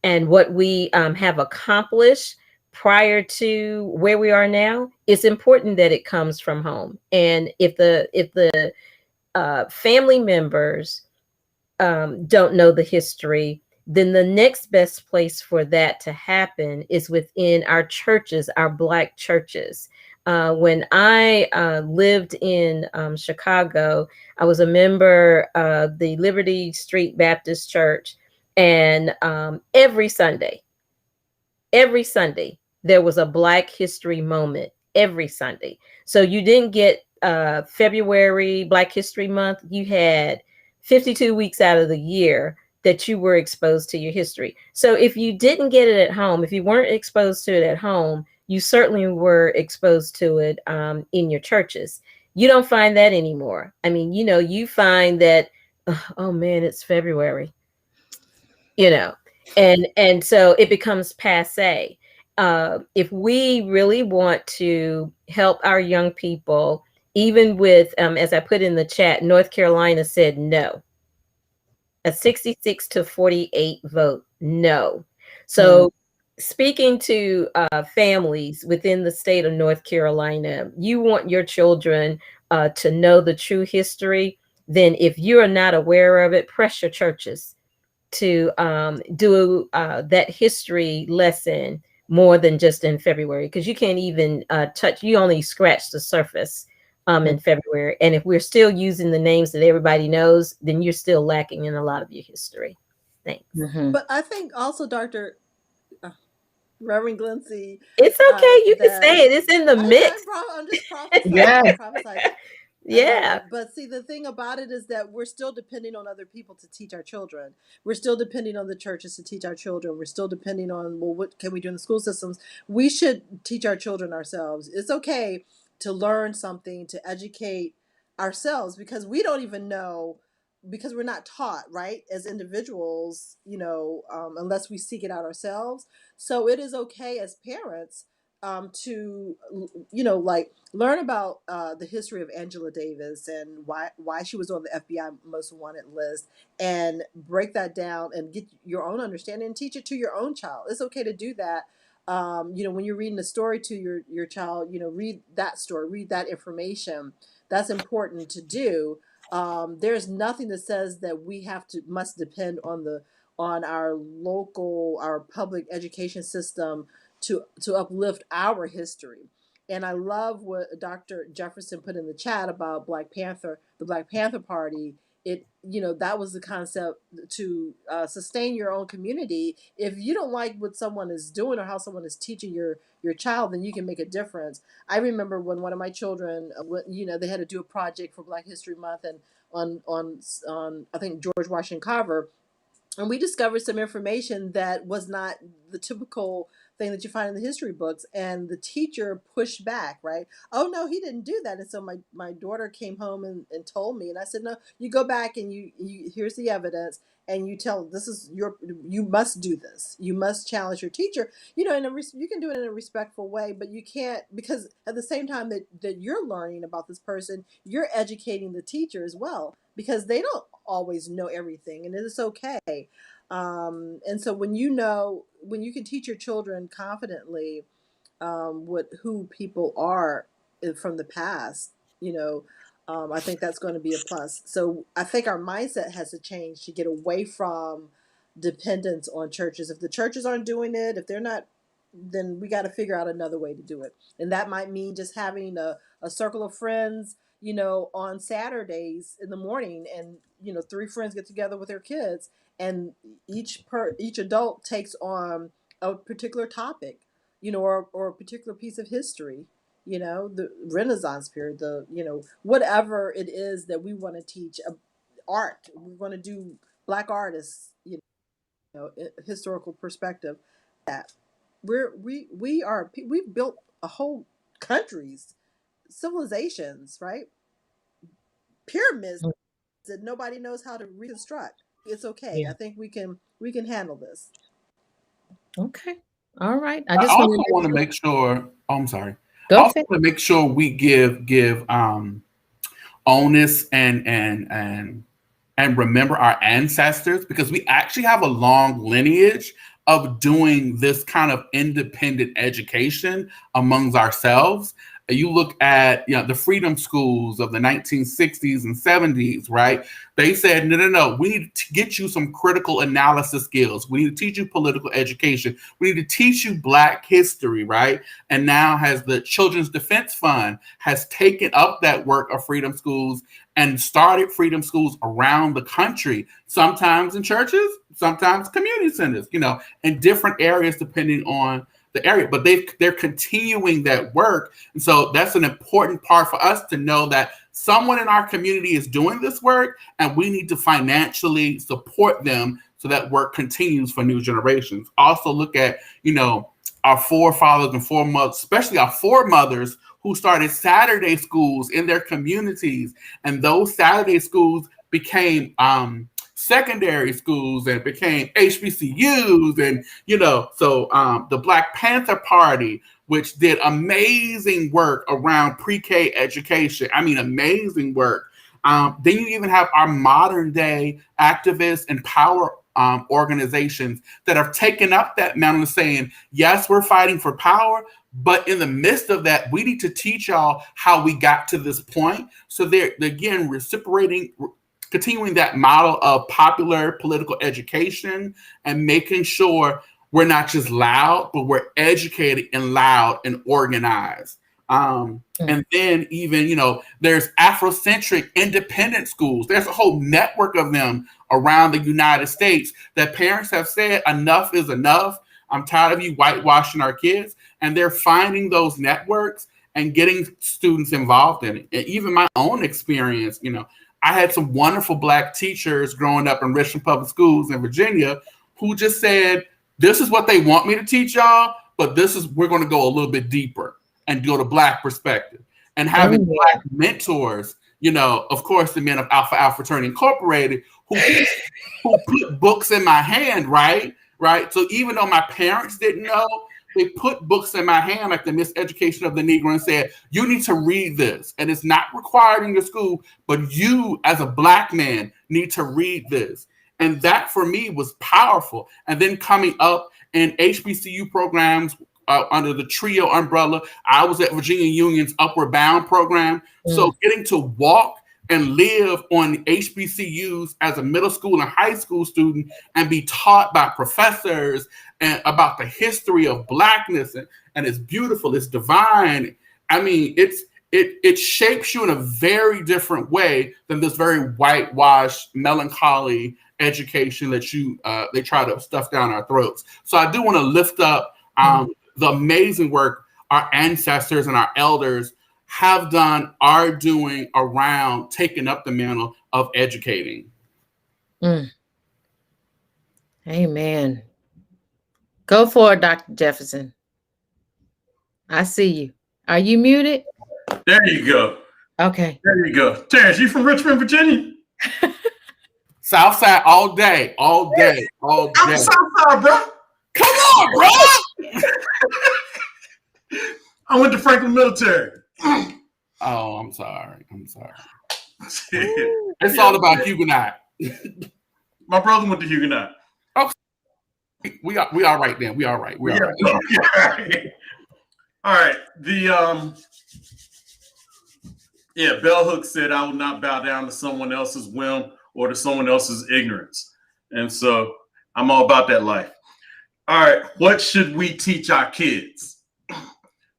and what we have accomplished prior to where we are now, it's important that it comes from home. And if the family members don't know the history, then the next best place for that to happen is within our churches, our Black churches. When I lived in Chicago, I was a member of the Liberty Street Baptist Church, and every Sunday, there was a Black History moment every Sunday. So you didn't get February, Black History Month. You had 52 weeks out of the year that you were exposed to your history. So if you didn't get it at home, if you weren't exposed to it at home, you certainly were exposed to it in your churches. You don't find that anymore. I mean, you find that, oh man, it's February, you know and so it becomes passe. If we really want to help our young people, even with as I put in the chat, North Carolina said no, a 66-48 vote no. So speaking to families within the state of North Carolina, you want your children to know the true history. Then if you are not aware of it, press your churches to do that history lesson more than just in February, because you can't even you only scratch the surface in February. And if we're still using the names that everybody knows, then you're still lacking in a lot of your history. Thanks. Mm-hmm. But I think also, Dr. Reverend Glencie, It's okay. You can that say it. It's in the mix. I'm just prophesying. Yes. I'm prophesying. Yeah. But see, the thing about it is that we're still depending on other people to teach our children. We're still depending on the churches to teach our children. We're still depending on, well, what can we do in the school systems? We should teach our children ourselves. It's okay to learn something, to educate ourselves, because we don't even know, because we're not taught, right, as individuals, unless we seek it out ourselves. So it is okay as parents to, like, learn about the history of Angela Davis and why she was on the FBI most wanted list, and break that down and get your own understanding and teach it to your own child. It's okay to do that. When you're reading a story to your child, read that story, read that information. That's important to do. There's nothing that says that we must depend on our public education system to uplift our history. And I love what Dr. Jefferson put in the chat about the Black Panther Party. That was the concept to sustain your own community. If you don't like what someone is doing or how someone is teaching your child, then you can make a difference. I remember when one of my children, they had to do a project for Black History Month, and on I think George Washington Carver, and we discovered some information that was not the typical thing that you find in the history books. And the teacher pushed back, right? Oh, no, he didn't do that. And so my daughter came home and told me, and I said, no, you go back and you here's the evidence, and you tell, you must do this. You must challenge your teacher, you can do it in a respectful way, but you can't, because at the same time that you're learning about this person, you're educating the teacher as well, because they don't always know everything, and it is okay. And so when you can teach your children confidently who people are from the past, I think that's going to be a plus. So I think our mindset has to change to get away from dependence on churches. If the churches aren't doing it, if they're not, then we got to figure out another way to do it. And that might mean just having a circle of friends, on Saturdays in the morning, and, 3 friends get together with their kids, and each adult takes on a particular topic, or a particular piece of history, the Renaissance period, whatever it is that we want to teach. Art, we want to do Black artists, historical perspective. That. we've built a whole countries, civilizations, right? Pyramids that nobody knows how to reconstruct. It's okay. Yeah. I think we can handle this. Okay. All right. I I just also want want to to make sure. Oh, I'm sorry. I go also for it. want to make sure we give onus and remember our ancestors, because we actually have a long lineage of doing this kind of independent education amongst ourselves. You look at the freedom schools of the 1960s and 70s, right? They said, no, we need to get you some critical analysis skills. We need to teach you political education. We need to teach you Black history, right? And now has the Children's Defense Fund has taken up that work of freedom schools and started freedom schools around the country, sometimes in churches, sometimes community centers, in different areas depending on the area. But they're continuing that work. And so that's an important part for us to know that someone in our community is doing this work, and we need to financially support them so that work continues for new generations. Also look at, our forefathers and foremothers, especially our foremothers, who started Saturday schools in their communities. And those Saturday schools became secondary schools and became HBCUs. And, so the Black Panther Party, which did amazing work around pre-K education. I mean, amazing work. Then you even have our modern day activists and power organizations that have taken up that mantle, saying, yes, we're fighting for power, but in the midst of that, we need to teach y'all how we got to this point. So they're again continuing that model of popular political education and making sure we're not just loud, but we're educated and loud and organized. And then even, there's Afrocentric independent schools. There's a whole network of them around the United States that parents have said, enough is enough. I'm tired of you whitewashing our kids. And they're finding those networks and getting students involved in it. And even my own experience, I had some wonderful Black teachers growing up in Richmond Public Schools in Virginia who just said, this is what they want me to teach y'all, but we're going to go a little bit deeper and go to Black perspective. And having Black mentors, of course, the men of Alpha Fraternity Incorporated, who put books in my hand, right? So even though my parents didn't know, they put books in my hand, like the Miseducation of the Negro, and said, you need to read this. And it's not required in your school, but you as a Black man need to read this. And that for me was powerful. And then coming up in HBCU programs under the TRIO umbrella, I was at Virginia Union's Upward Bound program. So getting to walk and live on HBCUs as a middle school and high school student and be taught by professors and about the history of Blackness, and it's beautiful, it's divine. I mean, it shapes you in a very different way than this very whitewashed, melancholy education that they try to stuff down our throats. So I do want to lift up the amazing work our ancestors and our elders have done, are doing around taking up the mantle of educating. Amen. Go for it, Dr. Jefferson. I see you. Are you muted? There you go. Okay. There you go. Terrence, you from Richmond, Virginia? Southside all day, all day, all day. I'm Southside, bro. Come on, bro. I went to Franklin Military. Oh, I'm sorry. It's all about Huguenot. My brother went to Huguenot. Oh, we are right then. We are right. We are right. All right. Bell Hooks said, I will not bow down to someone else's whim or to someone else's ignorance. And so I'm all about that life. All right. What should we teach our kids?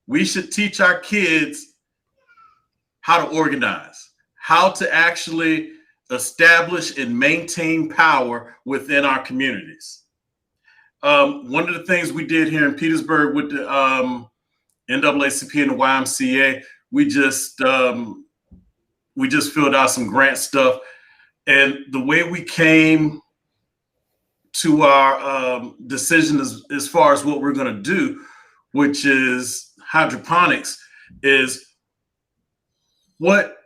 We should teach our kids how to organize, how to actually establish and maintain power within our communities. One of the things we did here in Petersburg with the NAACP and the YMCA, we just filled out some grant stuff. And the way we came to our decision as far as what we're going to do, which is hydroponics, is what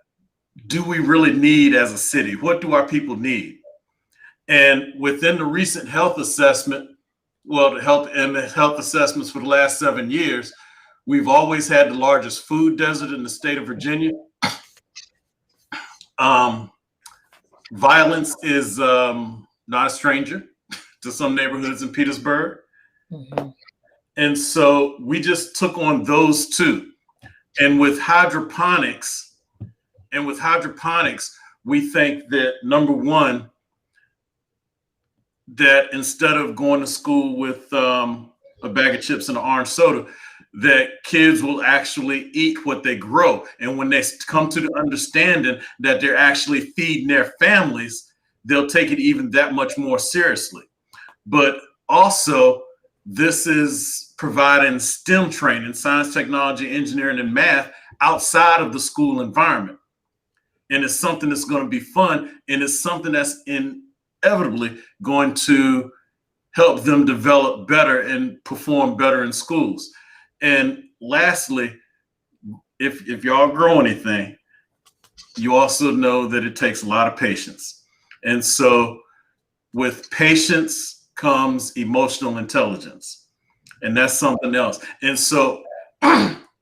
do we really need as a city? What do our people need? And within the recent health assessment, well, the health assessments for the last 7 years, we've always had the largest food desert in the state of Virginia. Violence is not a stranger to some neighborhoods in Petersburg. Mm-hmm. And so we just took on those two. And with hydroponics, we think that, number one, that instead of going to school with a bag of chips and an orange soda, that kids will actually eat what they grow. And when they come to the understanding that they're actually feeding their families, they'll take it even that much more seriously. But also, this is providing STEM training, science, technology, engineering, and math outside of the school environment. And it's something that's going to be fun, and it's something that's inevitably going to help them develop better and perform better in schools. And lastly, if y'all grow anything, you also know that it takes a lot of patience. And so with patience comes emotional intelligence. And that's something else. And so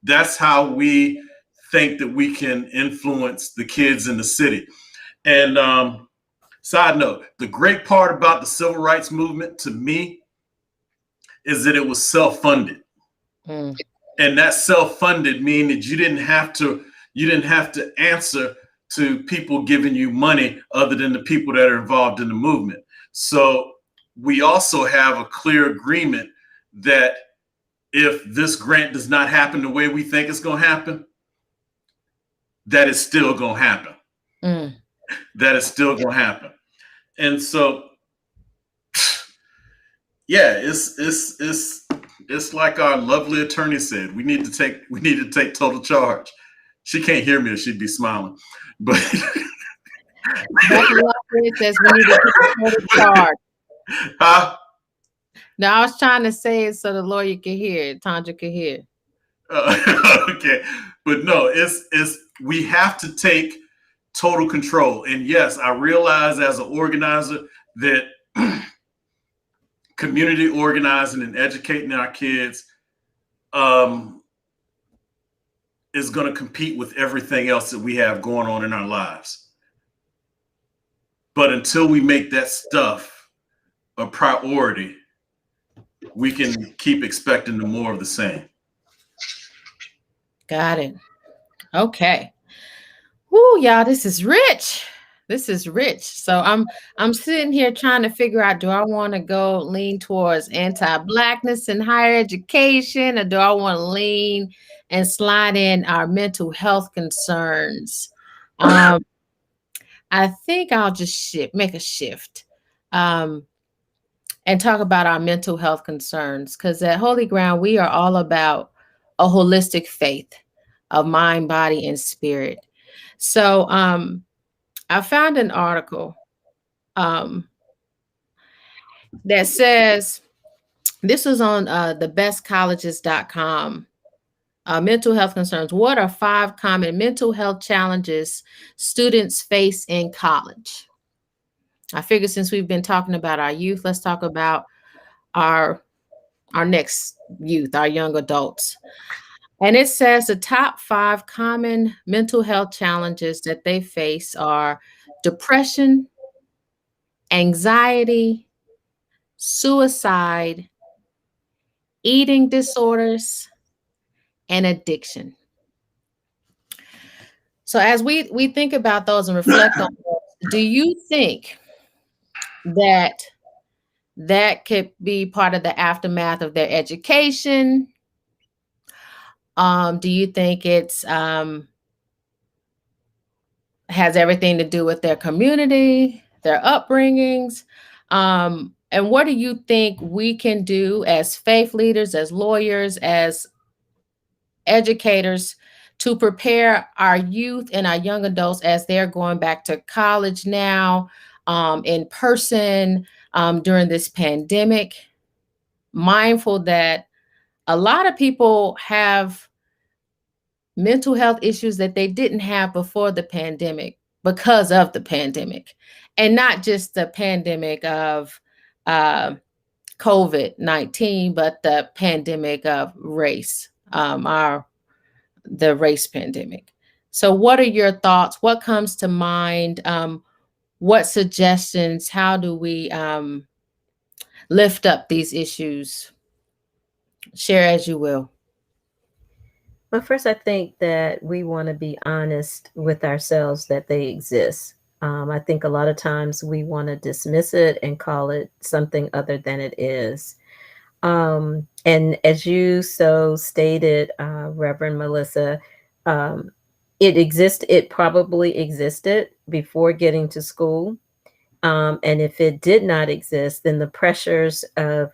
that's how we think that we can influence the kids in the city. And side note, the great part about the civil rights movement to me is that it was self-funded. Mm. And that self-funded mean that you didn't have to answer to people giving you money other than the people that are involved in the movement. So we also have a clear agreement that if this grant does not happen the way we think it's going to happen, that it's still going to happen. Mm. That is still going to happen. And so, yeah, it's like our lovely attorney said, we need to take total charge. She can't hear me or she'd be smiling. But Dr. Lafayette says we need to take total charge. Huh? No, I was trying to say it so the lawyer could hear it, Tonja could hear. Okay. But no, it's we have to take total control. And yes, I realize as an organizer that community organizing and educating our kids is going to compete with everything else that we have going on in our lives. But until we make that stuff a priority, we can keep expecting more of the same. Got it. Okay. Woo, y'all, this is rich. This is rich. So I'm sitting here trying to figure out, do I want to go lean towards anti-Blackness in higher education, or do I want to lean and slide in our mental health concerns? I think I'll just make a shift and talk about our mental health concerns, because at Holy Ground, we are all about a holistic faith of mind, body, and spirit. So I found an article that says, this was on thebestcolleges.com, mental health concerns. What are 5 common mental health challenges students face in college? I figured since we've been talking about our youth, let's talk about our next youth, our young adults. And it says the top 5 common mental health challenges that they face are depression, anxiety, suicide, eating disorders, and addiction. So as we think about those and reflect on those, do you think that could be part of the aftermath of their education? Do you think it's has everything to do with their community, their upbringings? And what do you think we can do as faith leaders, as lawyers, as educators to prepare our youth and our young adults as they're going back to college now, in person? during this pandemic, mindful that a lot of people have mental health issues that they didn't have before the pandemic because of the pandemic, and not just the pandemic of uh, COVID-19, but the pandemic of race, the race pandemic. So, what are your thoughts? What comes to mind? What suggestions? How do we lift up these issues? Share as you will. Well, first, I think that we want to be honest with ourselves that they exist. I think a lot of times we want to dismiss it and call it something other than it is. And as you so stated, Reverend Melissa, um, it probably existed before getting to school. And if it did not exist, then the pressures of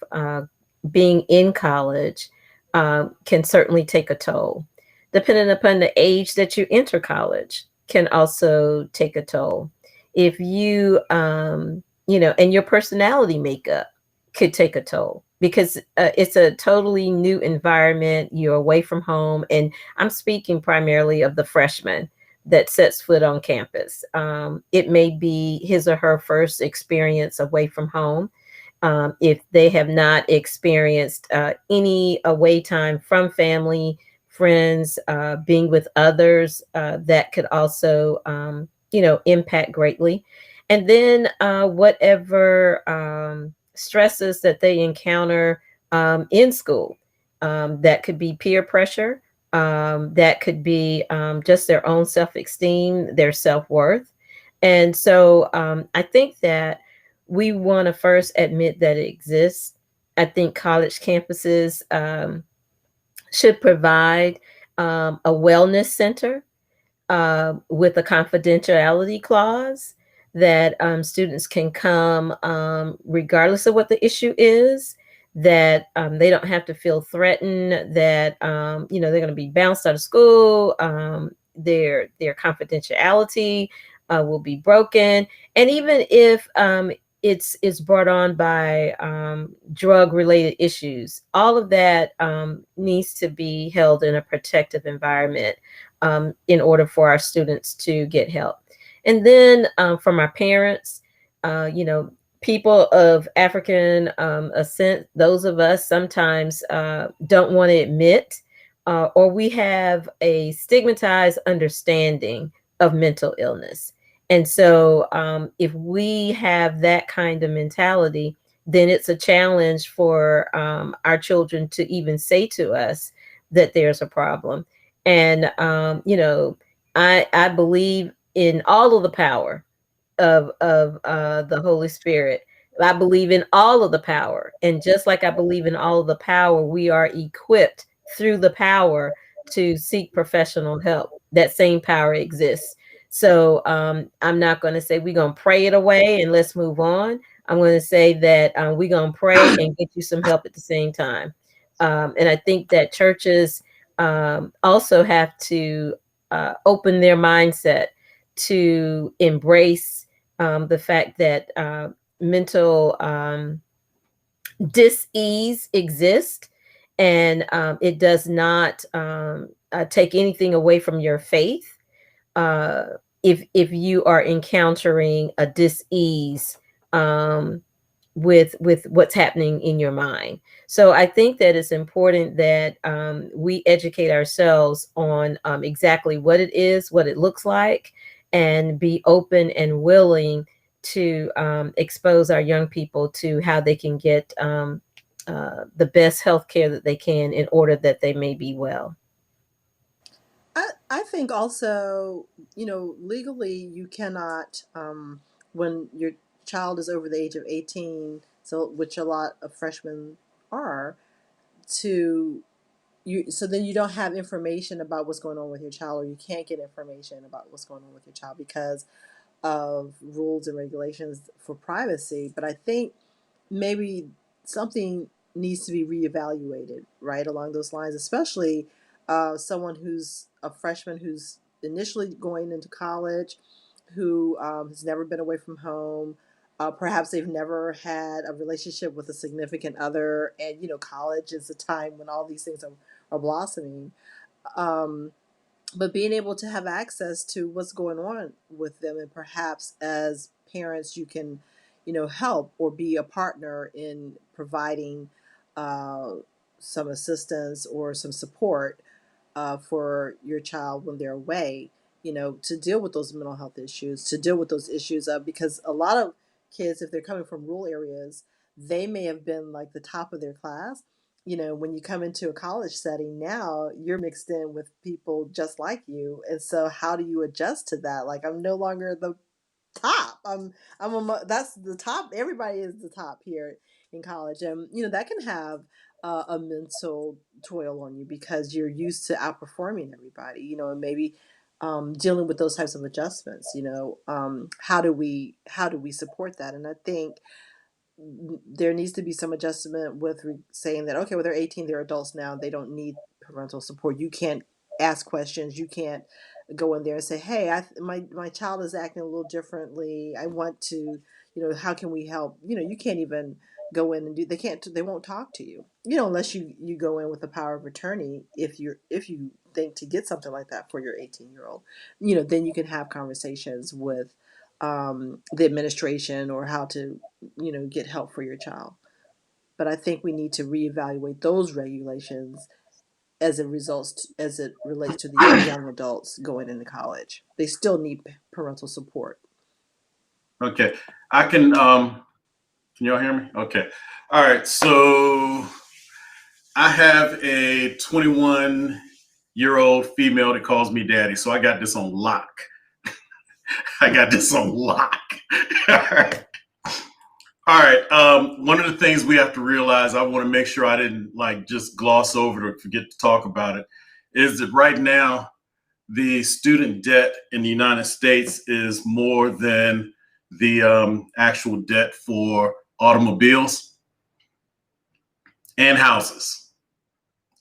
being in college can certainly take a toll. Depending upon the age that you enter college, can also take a toll. If you, and your personality makeup could take a toll because it's a totally new environment. You're away from home. And I'm speaking primarily of the freshmen that sets foot on campus. It may be his or her first experience away from home. If they have not experienced any away time from family, friends, being with others, that could also, impact greatly. And then whatever stresses that they encounter in school, that could be peer pressure, that could be just their own self-esteem, their self-worth. And so I think that we want to first admit that it exists. I think college campuses should provide a wellness center with a confidentiality clause that students can come regardless of what the issue is, that they don't have to feel threatened, that they're going to be bounced out of school, their confidentiality will be broken. And even if it's brought on by drug related issues, all of that needs to be held in a protective environment in order for our students to get help. And then from our parents, people of African ascent, those of us sometimes don't want to admit, or we have a stigmatized understanding of mental illness. And so if we have that kind of mentality, then it's a challenge for our children to even say to us that there's a problem. And, I believe in all of the power of the Holy Spirit. I believe in all of the power. And just like I believe in all of the power, we are equipped through the power to seek professional help. That same power exists. So I'm not going to say we're going to pray it away and let's move on. I'm going to say that we're going to pray and get you some help at the same time. And I think that churches also have to open their mindset to embrace the fact that mental dis-ease exists, and it does not take anything away from your faith if you are encountering a dis-ease with what's happening in your mind. So I think that it's important that we educate ourselves on exactly what it is, what it looks like, and be open and willing to expose our young people to how they can get the best health care that they can in order that they may be well. I think also, legally you cannot, when your child is over the age of 18, so which a lot of freshmen are, to so then you don't have information about what's going on with your child, or you can't get information about what's going on with your child because of rules and regulations for privacy. But I think maybe something needs to be reevaluated, right, along those lines, especially someone who's a freshman who's initially going into college, who has never been away from home, Perhaps they've never had a relationship with a significant other, and college is a time when all these things are blossoming. Um, but being able to have access to what's going on with them, and perhaps as parents you can help or be a partner in providing uh, some assistance or some support for your child when they're away, to deal with those mental health issues, to deal with those issues of, because a lot of kids, if they're coming from rural areas, they may have been like the top of their class. When you come into a college setting now, you're mixed in with people just like you. And so how do you adjust to that? Like, I'm no longer the top. That's the top. Everybody is the top here in college. And, that can have a mental toil on you because you're used to outperforming everybody, and maybe dealing with those types of adjustments, how do we support that? And I think there needs to be some adjustment with saying that, okay, well, they're 18, they're adults now, they don't need parental support. You can't ask questions. You can't go in there and say, hey, my child is acting a little differently. I want to, how can we help? You can't even go in and they won't talk to you, unless you go in with the power of attorney. If you think to get something like that for your 18-year-old, then you can have conversations with the administration or how to, get help for your child. But I think we need to reevaluate those regulations as it relates to these young adults going into college. They still need parental support. Okay. I can y'all hear me? Okay. All right. So I have a 21-year-old female that calls me daddy. So I got this on lock. I got this on lock. All right. All right. One of the things we have to realize, I want to make sure I didn't just gloss over it or forget to talk about it, is that right now the student debt in the United States is more than the actual debt for automobiles and houses.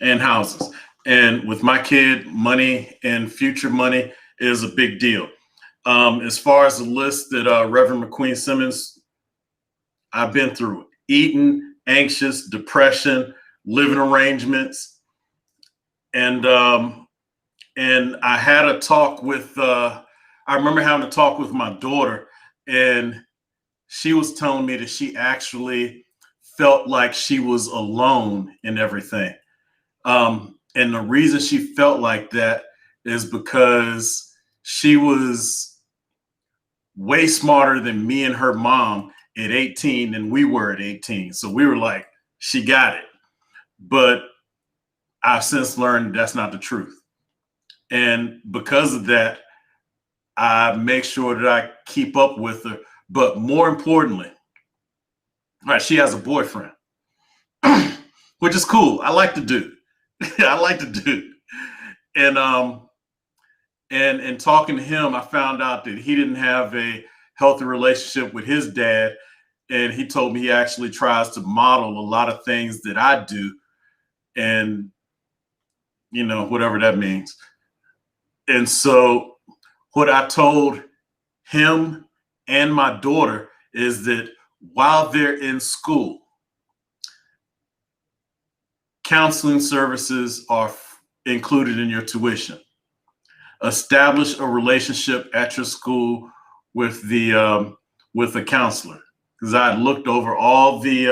And with my kid, money and future money is a big deal. As far as the list that Reverend McQueen-Simmons, I've been through it. Eating, anxious, depression, living arrangements. And I had a talk with, I remember having a talk with my daughter, and she was telling me that she actually felt like she was alone in everything. And the reason she felt like that is because she was way smarter than me and her mom at 18 than we were at 18. So we were like, she got it. But I've since learned that's not the truth. And because of that, I make sure that I keep up with her. But more importantly, right, she has a boyfriend, which is cool. I like to do. I like to do. And talking to him, I found out that he didn't have a healthy relationship with his dad. And he told me he actually tries to model a lot of things that I do. And, whatever that means. And so what I told him and my daughter is that while they're in school, counseling services are included in your tuition. Establish a relationship at your school with a counselor, because I looked over all the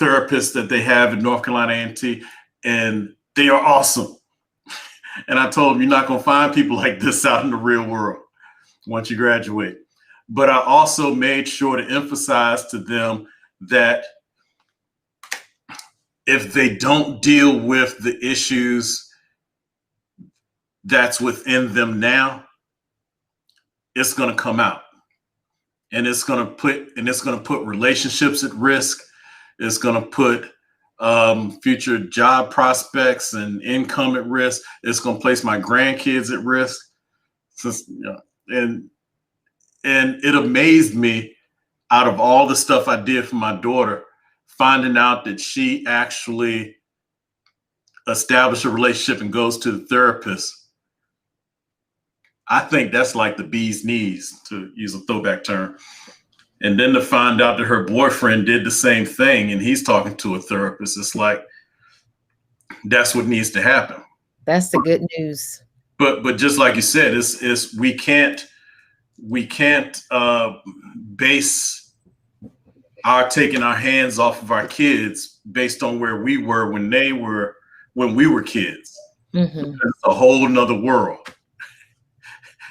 therapists that they have in North Carolina A&T, and they are awesome. And I told them, you're not going to find people like this out in the real world once you graduate. But I also made sure to emphasize to them that if they don't deal with the issues that's within them now, it's going to come out, and it's going to put relationships at risk. It's going to put future job prospects and income at risk. It's going to place my grandkids at risk. And it amazed me, out of all the stuff I did for my daughter, finding out that she actually established a relationship and goes to the therapist I think that's like the bee's knees, to use a throwback term. And then to find out that her boyfriend did the same thing and he's talking to a therapist, it's like, that's what needs to happen. That's the good news. But just like you said, it's we can't base our taking our hands off of our kids based on where we were when we were kids. Mm-hmm. It's a whole nother world.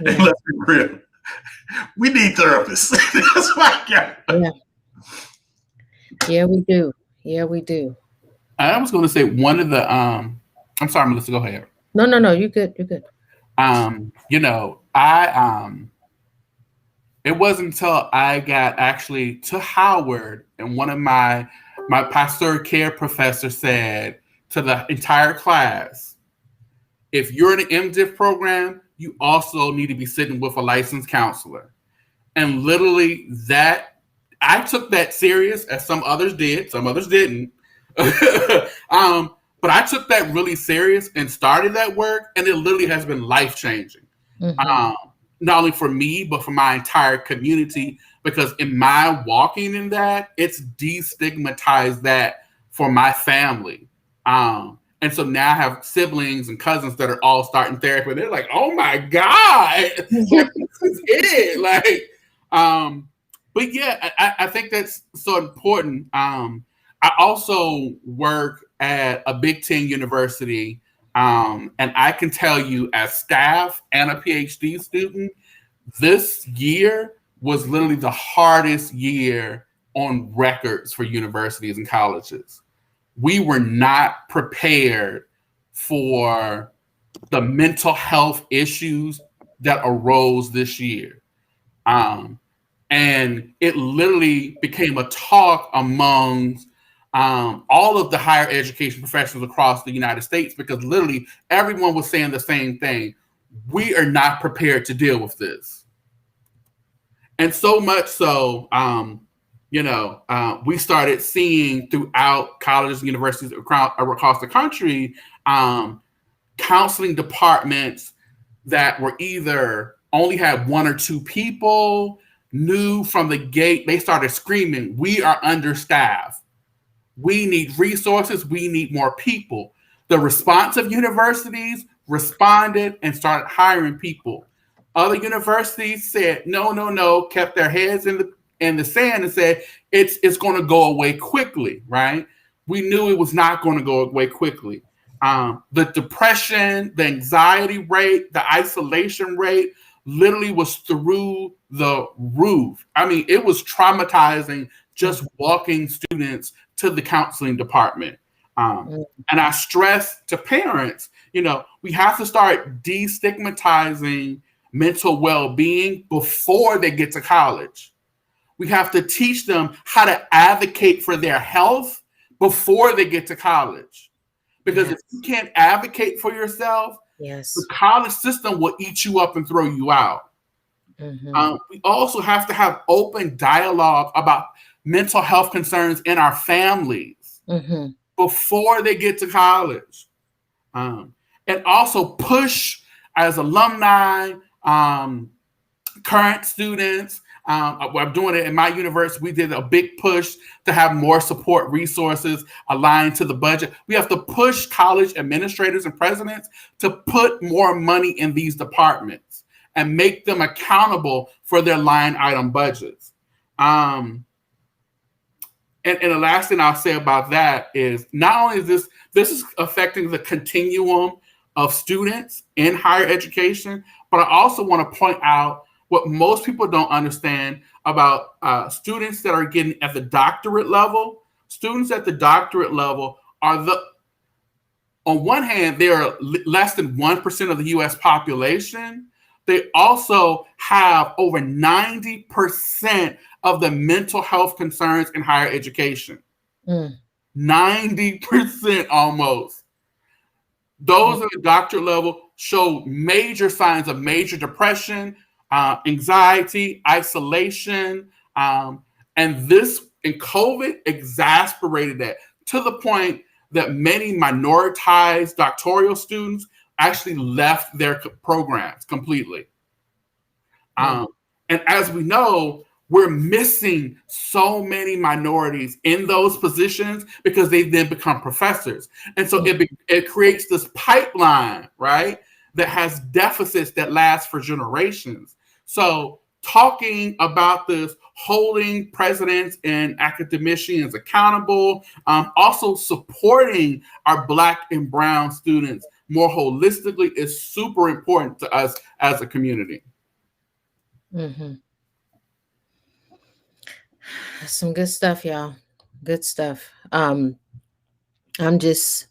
Yeah. And let's be real, we need therapists. That's my God. Yeah. Yeah, we do. Yeah, we do. I was going to say one of the I'm sorry, Melissa, go ahead. No, you're good. You're good. You know, it wasn't until I got actually to Howard and one of my pastoral care professor said to the entire class, if you're in an MDiv program, you also need to be sitting with a licensed counselor. And literally that, I took that serious, as some others did, some others didn't. But I took that really serious and started that work, and it literally has been life-changing. Mm-hmm. Not only for me, but for my entire community, because in my walking in that, it's destigmatized that for my family. And so now I have siblings and cousins that are all starting therapy. They're like, oh my God, this is it. Like, but yeah, I think that's so important. I also work at a Big Ten university, and I can tell you as staff and a PhD student, this year was literally the hardest year on records for universities and colleges. We were not prepared for the mental health issues that arose this year. And it literally became a talk among all of the higher education professionals across the United States, because literally everyone was saying the same thing. We are not prepared to deal with this. And so much so, we started seeing throughout colleges and universities across the country, counseling departments that were either only had one or two people, knew from the gate, they started screaming, we are understaffed. We need resources. We need more people. The response of universities responded and started hiring people. Other universities said, no, kept their heads in the sand and said, it's going to go away quickly, right? We knew it was not going to go away quickly. The depression, the anxiety rate, the isolation rate literally was through the roof. I mean, it was traumatizing just walking students to the counseling department. And I stress to parents, we have to start destigmatizing mental well-being before they get to college. We have to teach them how to advocate for their health before they get to college. Because if you can't advocate for yourself, the college system will eat you up and throw you out. Mm-hmm. We also have to have open dialogue about mental health concerns in our families before they get to college. And also push as alumni, current students. I'm doing it in my university. We did a big push to have more support resources aligned to the budget. We have to push college administrators and presidents to put more money in these departments and make them accountable for their line item budgets. And the last thing I'll say about that is not only is this is affecting the continuum of students in higher education, but I also want to point out what most people don't understand about students that are getting at the doctorate level. Students at the doctorate level are on one hand, they are less than 1% of the US population. They also have over 90% of the mental health concerns in higher education. 90% almost. Those at the doctorate level show major signs of major depression, anxiety, isolation, and this in COVID exacerbated that to the point that many minoritized doctoral students actually left their programs completely. And as we know, we're missing so many minorities in those positions because they then become professors. And so it creates this pipeline, right, that has deficits that last for generations. So talking about this, holding presidents and academicians accountable, also supporting our Black and Brown students more holistically is super important to us as a community. Mm-hmm. Some good stuff, y'all. Good stuff. I'm just,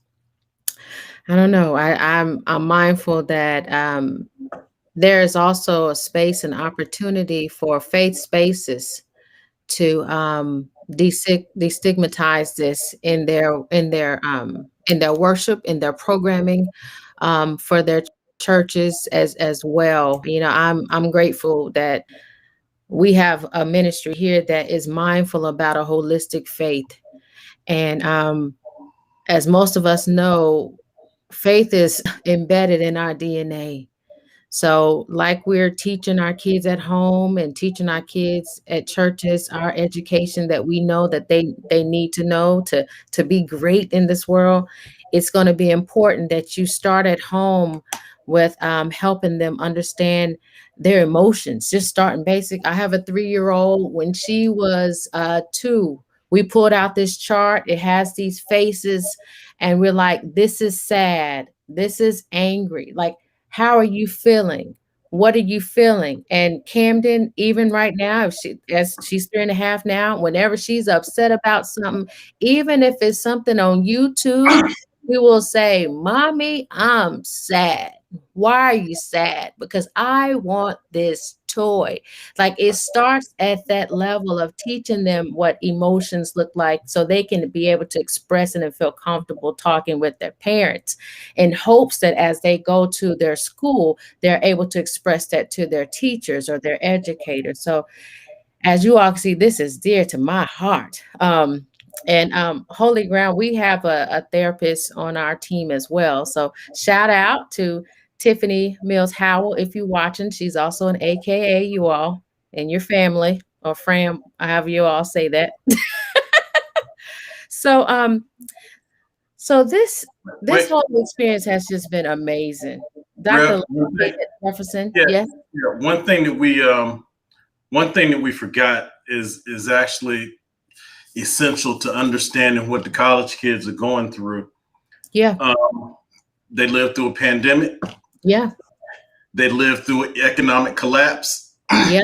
I don't know. I'm mindful that there is also a space and opportunity for faith spaces to destigmatize this in their worship, in their programming, for their churches as well. You know, I'm grateful that we have a ministry here that is mindful about a holistic faith. And as most of us know, faith is embedded in our DNA. So, like we're teaching our kids at home and teaching our kids at churches, our education that we know that they need to know to be great in this world, it's going to be important that you start at home with helping them understand their emotions. Just starting basic. I have a 3-year-old. When she was 2, we pulled out this chart. It has these faces, and we're like, "This is sad. This is angry." Like, how are you feeling? What are you feeling? And Camden, even right now, as she's 3.5 now, whenever she's upset about something, even if it's something on YouTube, we will say, "Mommy, I'm sad." Why are you sad? Because I want this toy. Like, it starts at that level of teaching them what emotions look like so they can be able to express it and feel comfortable talking with their parents, in hopes that as they go to their school, they're able to express that to their teachers or their educators. So as you all can see, this is dear to my heart. And Holy Ground, we have a therapist on our team as well. So shout out to Tiffany Mills Howell. If you're watching, she's also an AKA, you all and your family, or Fram, however you all say that. So this whole experience has just been amazing. Dr. Jefferson, yes. Yeah, one thing that we forgot is actually essential to understanding what the college kids are going through. Yeah. They lived through a pandemic. Yeah. They lived through economic collapse. Yeah.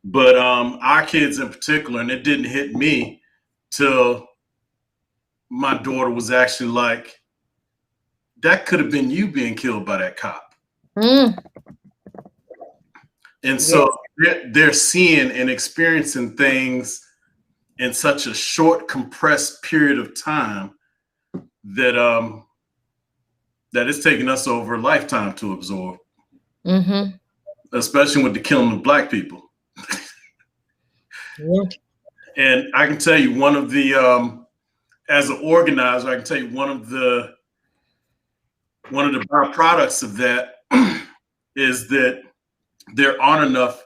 But our kids in particular, and it didn't hit me till my daughter was actually like, that could have been you being killed by that cop. And so they're seeing and experiencing things in such a short, compressed period of time that that it's taken us over a lifetime to absorb. Especially with the killing of Black people. And I can tell you one of the as an organizer, I can tell you one of the byproducts of that is that there aren't enough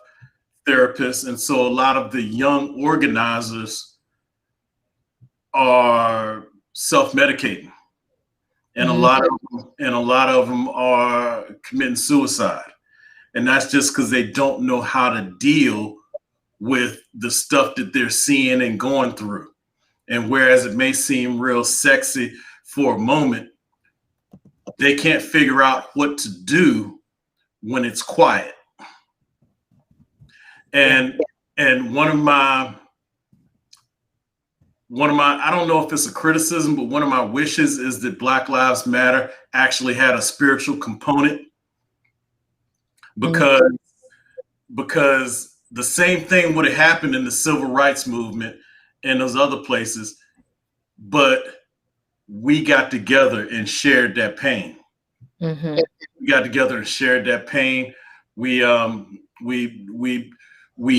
therapists, and so a lot of the young organizers are self-medicating, and a lot of them are committing suicide, and that's just because they don't know how to deal with the stuff that they're seeing and going through. And whereas it may seem real sexy for a moment, they can't figure out what to do when it's quiet. And one of my I don't know if it's a criticism, but one of my wishes is that Black Lives Matter actually had a spiritual component, because the same thing would have happened in the civil rights movement and those other places, but we got together and shared that pain. We got together and shared that pain. We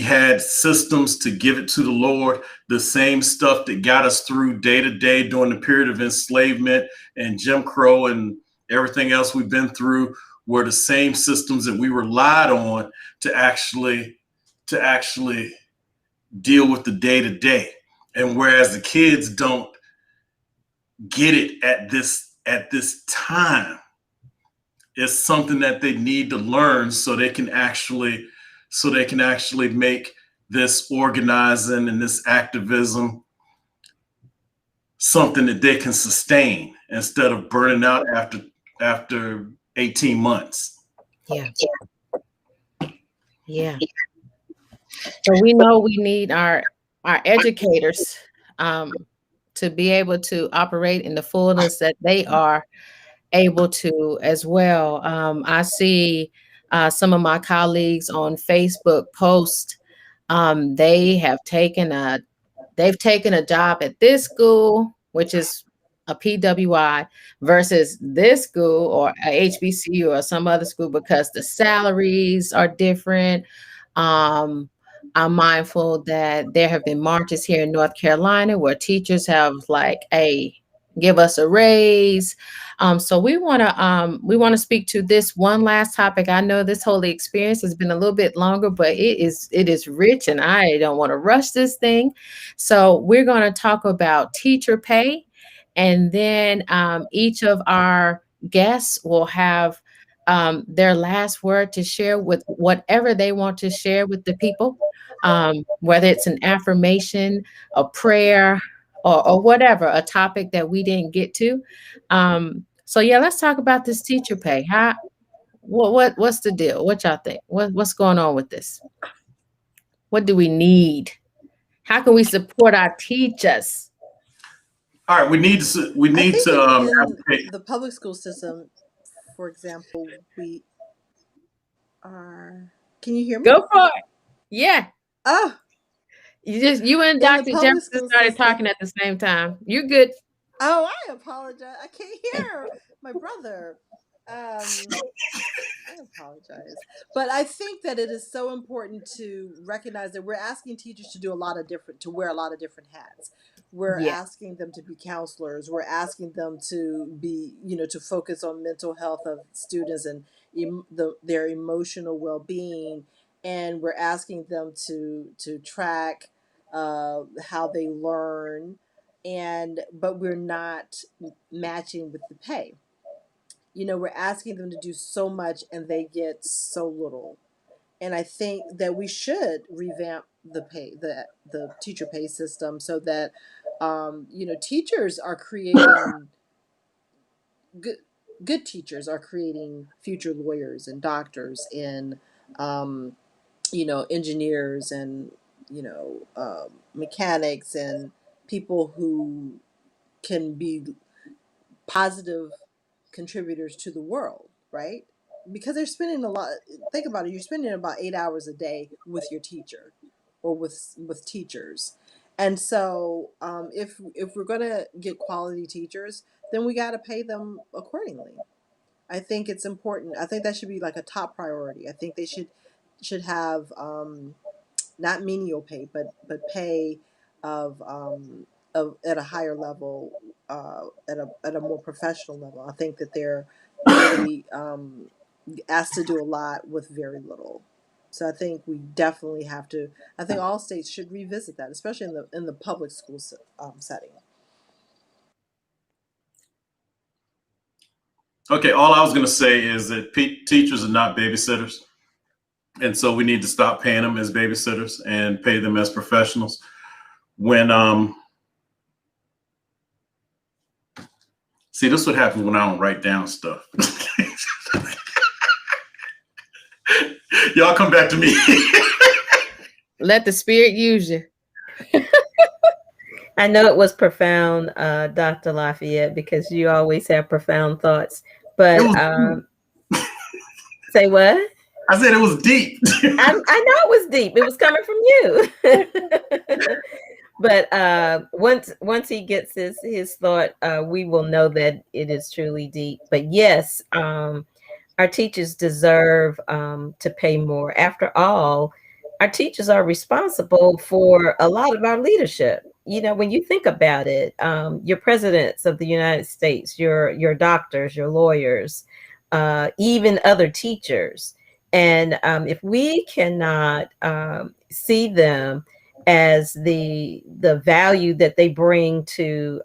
had systems to give it to the Lord, the same stuff that got us through day to day during the period of enslavement and Jim Crow and everything else we've been through. were the same systems that we relied on to actually deal with the day to day. And whereas the kids don't get it at this time, it's something that they need to learn so they can actually make this organizing and this activism something that they can sustain instead of burning out after 18 months. Yeah. So we know we need our educators to be able to operate in the fullness that they are able to as well. I see some of my colleagues on Facebook post. They've taken a job at this school, which is a PWI, versus this school or a HBCU or some other school because the salaries are different. I'm mindful that there have been marches here in North Carolina where teachers have like, give us a raise. So we want to speak to this one last topic. I know this whole experience has been a little bit longer, but it is rich, and I don't want to rush this thing. So we're going to talk about teacher pay, and then each of our guests will have their last word to share with whatever they want to share with the people, whether it's an affirmation, a prayer, or whatever, a topic that we didn't get to. So yeah, let's talk about this teacher pay. What's the deal? What y'all think? What's going on with this? What do we need? How can we support our teachers? All right, we need to in the public school system, for example, we are. Can you hear me? Go for it. Yeah. Oh, You and Dr. Jefferson started talking at the same time. You're good. Oh, I apologize. I can't hear my brother. I apologize. But I think that it is so important to recognize that we're asking teachers to wear a lot of different hats. We're asking them to be counselors. We're asking them to be, to focus on mental health of students and their emotional well-being. And we're asking them to track how they learn, but we're not matching with the pay. We're asking them to do so much and they get so little. And I think that we should revamp the teacher pay system so that teachers are creating good teachers are creating future lawyers and doctors and engineers and mechanics and people who can be positive contributors to the world, right? Because they're spending think about it, you're spending about 8 hours a day with your teacher or with teachers. And so if we're going to get quality teachers, then we got to pay them accordingly. I think it's important. I think that should be like a top priority. I think they should have not menial pay, but pay of at a higher level, at a more professional level. I think that they're really asked to do a lot with very little. So I think we definitely have to. I think all states should revisit that, especially in the public school setting. Okay, all I was going to say is that teachers are not babysitters. And so we need to stop paying them as babysitters and pay them as professionals. See, this is what happens when I don't write down stuff. Y'all come back to me. Let the spirit use you. I know it was profound, Dr. Lafayette, because you always have profound thoughts. But say what? I said it was deep. I know it was deep. It was coming from you. But once he gets his thought, we will know that it is truly deep. But yes, our teachers deserve to pay more. After all, our teachers are responsible for a lot of our leadership. When you think about it, your presidents of the United States, your doctors, your lawyers, even other teachers. And if we cannot see them as the value that they bring to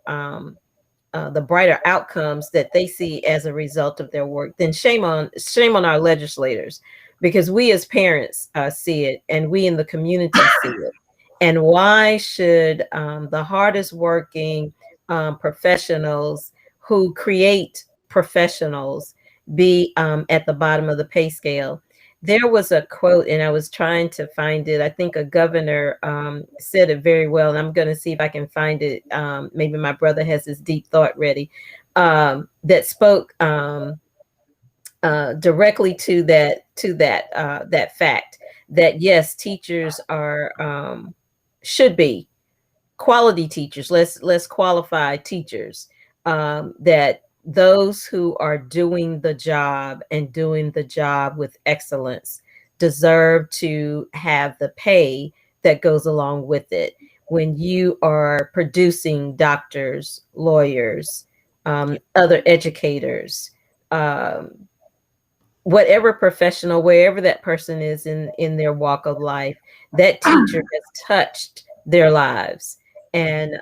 the brighter outcomes that they see as a result of their work, then shame on our legislators, because we as parents see it, and we in the community see it. And why should the hardest working professionals who create professionals be at the bottom of the pay scale? There was a quote, and I was trying to find it. I think a governor said it very well, and I'm going to see if I can find it. Maybe my brother has his deep thought ready, that spoke directly to that fact that yes, teachers are should be quality teachers, less qualified teachers, that those who are doing the job and doing the job with excellence deserve to have the pay that goes along with it. When you are producing doctors, lawyers, other educators, whatever professional, wherever that person is in their walk of life, that teacher has touched their lives and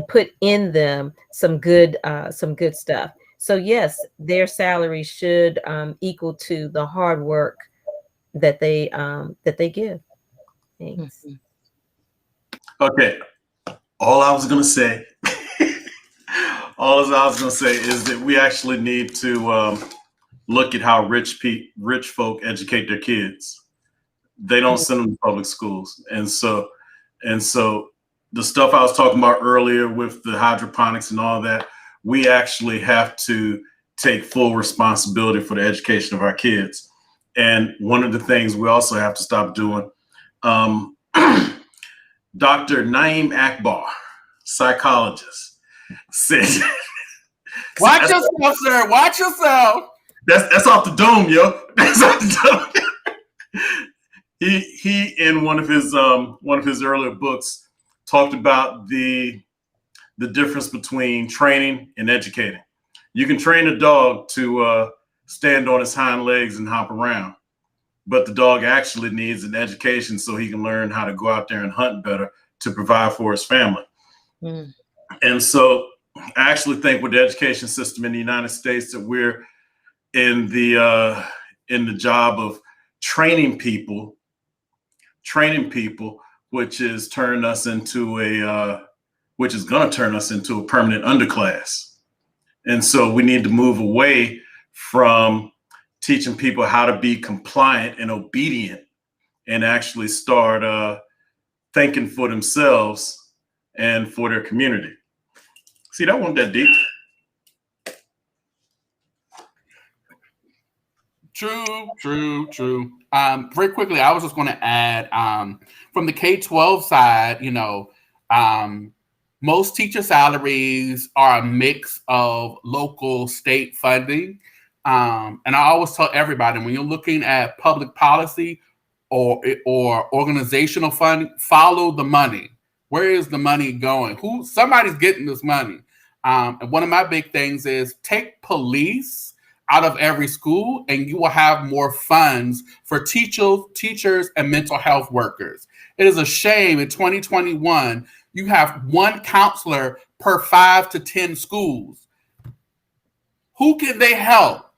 put in them some good stuff. So yes, their salary should equal to the hard work that they give. Thanks. Okay, all I was gonna say, is that we actually need to look at how rich folk educate their kids. They don't send them to public schools, and so the stuff I was talking about earlier with the hydroponics and all that, we actually have to take full responsibility for the education of our kids. And one of the things we also have to stop doing, Dr. Naeem Akbar, psychologist, said, Watch yourself, sir. Watch yourself. That's off the dome, yo. That's off the dome. He in one of his earlier books talked about the difference between training and educating. You can train a dog to stand on his hind legs and hop around, but the dog actually needs an education so he can learn how to go out there and hunt better to provide for his family. And so I actually think with the education system in the United States that we're in the job of training people, which is going to turn us into a permanent underclass. And so we need to move away from teaching people how to be compliant and obedient and actually start thinking for themselves and for their community. See, that wasn't that deep. True. Very quickly, I was just going to add, from the K-12 side, most teacher salaries are a mix of local, state funding. And I always tell everybody, when you're looking at public policy or organizational funding, follow the money. Where is the money going? Somebody's getting this money. And one of my big things is take police out of every school, and you will have more funds for teachers and mental health workers. It is a shame in 2021, you have one counselor per 5 to 10 schools. Who can they help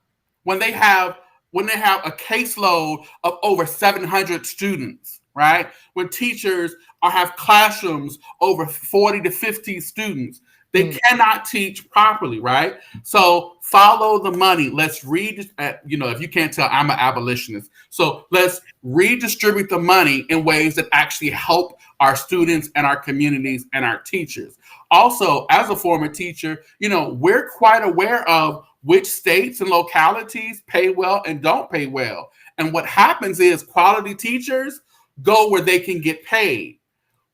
when they have a caseload of over 700 students, right? When teachers have classrooms over 40 to 50 students. They cannot teach properly, right? So follow the money. Let's if you can't tell, I'm an abolitionist. So let's redistribute the money in ways that actually help our students and our communities and our teachers. Also, as a former teacher, we're quite aware of which states and localities pay well and don't pay well. And what happens is quality teachers go where they can get paid.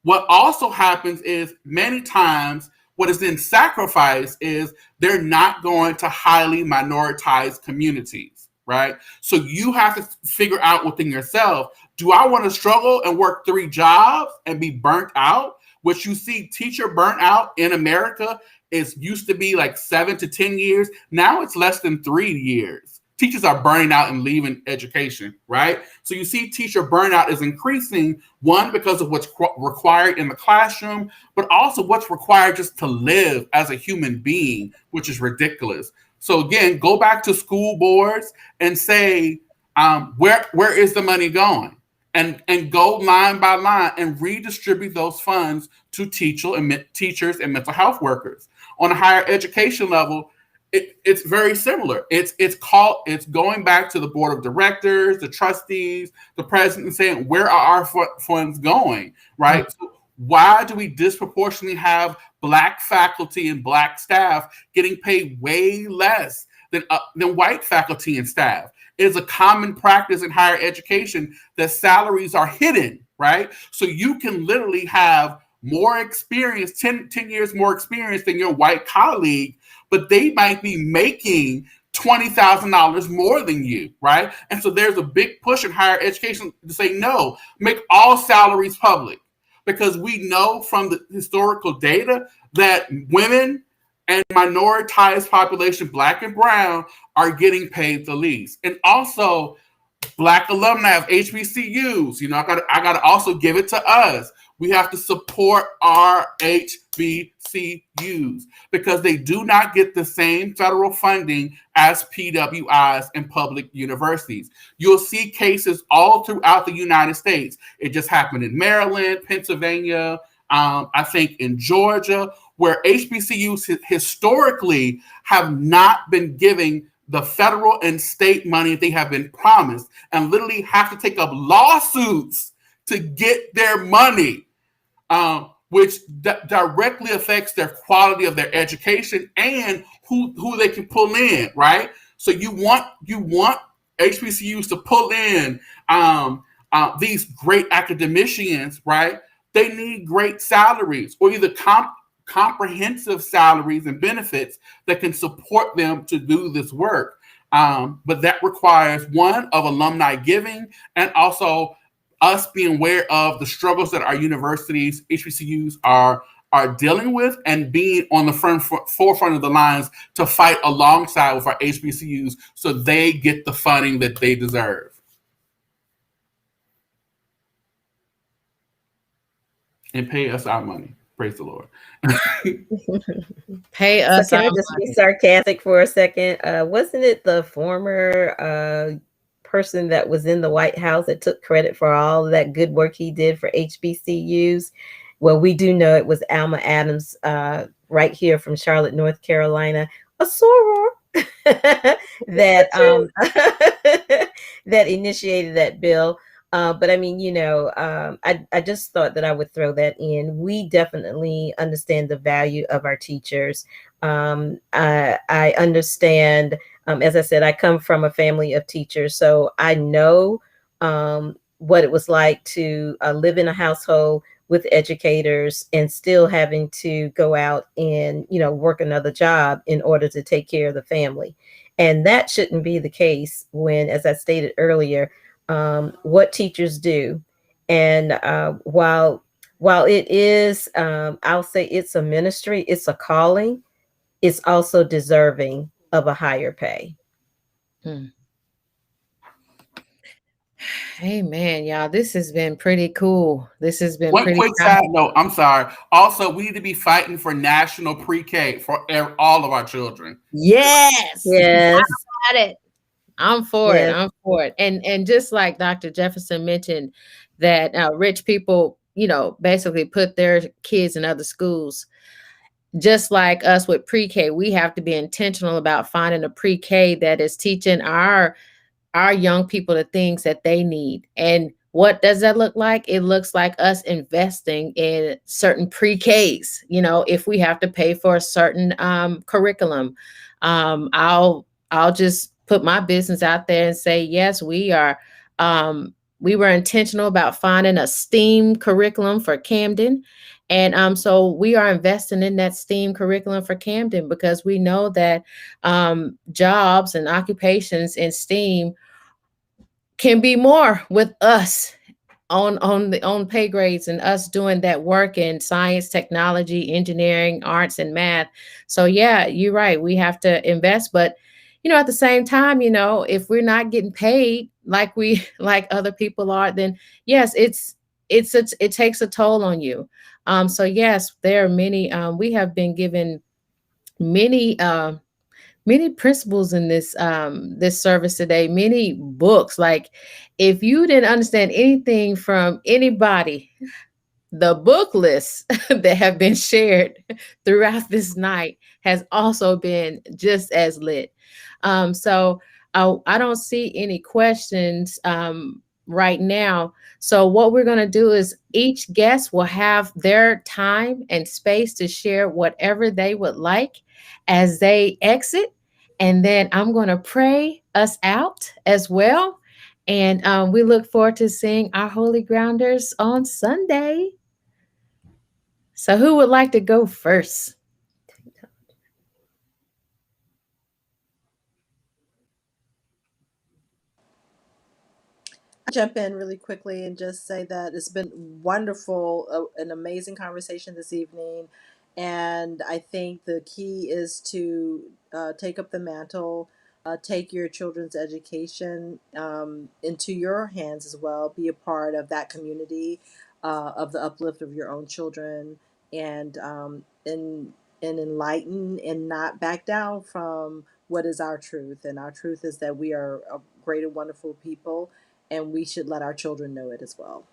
What also happens is many times what is then sacrificed is they're not going to highly minoritized communities, right? So you have to figure out within yourself, do I want to struggle and work 3 jobs and be burnt out? Which you see teacher burnt out in America is used to be like 7 to 10 years. Now it's less than 3 years. teachers are burning out and leaving education, right? So you see teacher burnout is increasing, one, because of what's required in the classroom, but also what's required just to live as a human being, which is ridiculous. So again, go back to school boards and say, where is the money going? And go line by line and redistribute those funds to teachers and mental health workers. On a higher education level, it's very similar. It's going back to the board of directors, the trustees, the president, and saying, where are our funds going, right? So why do we disproportionately have Black faculty and Black staff getting paid way less than white faculty and staff? It is a common practice in higher education that salaries are hidden, right? So you can literally have more experience, 10 years more experience than your white colleague, but they might be making $20,000 more than you, right? And so there's a big push in higher education to say, no, make all salaries public, because we know from the historical data that women and minoritized population, Black and brown, are getting paid the least. And also, Black alumni of HBCUs, I got to also give it to us. We have to support our HBCUs because they do not get the same federal funding as PWIs and public universities. You'll see cases all throughout the United States. It just happened in Maryland, Pennsylvania, I think in Georgia, where HBCUs historically have not been giving the federal and state money they have been promised, and literally have to take up lawsuits to get their money, which directly affects their quality of their education and who they can pull in, right? So you want HBCUs to pull in these great academicians, right? They need great salaries, or either comprehensive salaries and benefits that can support them to do this work. But that requires, one, of alumni giving, and also us being aware of the struggles that our universities, HBCUs, are dealing with, and being on the forefront of the lines to fight alongside with our HBCUs so they get the funding that they deserve. And pay us our money. Praise the Lord. Pay us. So can I just be sarcastic for a second? Wasn't it the former person that was in the White House that took credit for all of that good work he did for HBCUs? Well, we do know it was Alma Adams, right here from Charlotte, North Carolina, a soror that that initiated that bill. But I mean, I just thought that I would throw that in. We definitely understand the value of our teachers. I understand, as I said, I come from a family of teachers, so I know what it was like to live in a household with educators and still having to go out and, work another job in order to take care of the family. And that shouldn't be the case when, as I stated earlier, what teachers do. And while it is, I'll say it's a ministry, it's a calling, it's also deserving of a higher pay. Amen, y'all. This has been pretty cool. This has been One quick side note. I'm sorry. Also, we need to be fighting for national pre-K for all of our children. Yes. Yes. I got it. I'm for it. I'm for it. And just like Dr. Jefferson mentioned, that rich people, basically put their kids in other schools. Just like us with pre-K, we have to be intentional about finding a pre-K that is teaching our young people the things that they need. And what does that look like? It looks like us investing in certain pre-Ks. If we have to pay for a certain curriculum, I'll just put my business out there and say, yes, we are. We were intentional about finding a STEAM curriculum for Camden. And so we are investing in that STEAM curriculum for Camden because we know that jobs and occupations in STEAM can be more with us on pay grades and us doing that work in science, technology, engineering, arts, and math. So yeah, you're right. We have to invest, but at the same time, if we're not getting paid like we like other people are, then yes, it takes a toll on you. So yes, there are many. We have been given many many principles in this service today, many books. Like, if you didn't understand anything from anybody, the book lists that have been shared throughout this night has also been just as lit. So I don't see any questions right now. So what we're going to do is each guest will have their time and space to share whatever they would like as they exit. And then I'm going to pray us out as well. And we look forward to seeing our Holy Grounders on Sunday. So who would like to go first? Jump in really quickly and just say that it's been wonderful, an amazing conversation this evening. And I think the key is to take up the mantle, take your children's education into your hands as well, be a part of that community, of the uplift of your own children, and enlighten and not back down from what is our truth. And our truth is that we are a great and wonderful people, and we should let our children know it as well.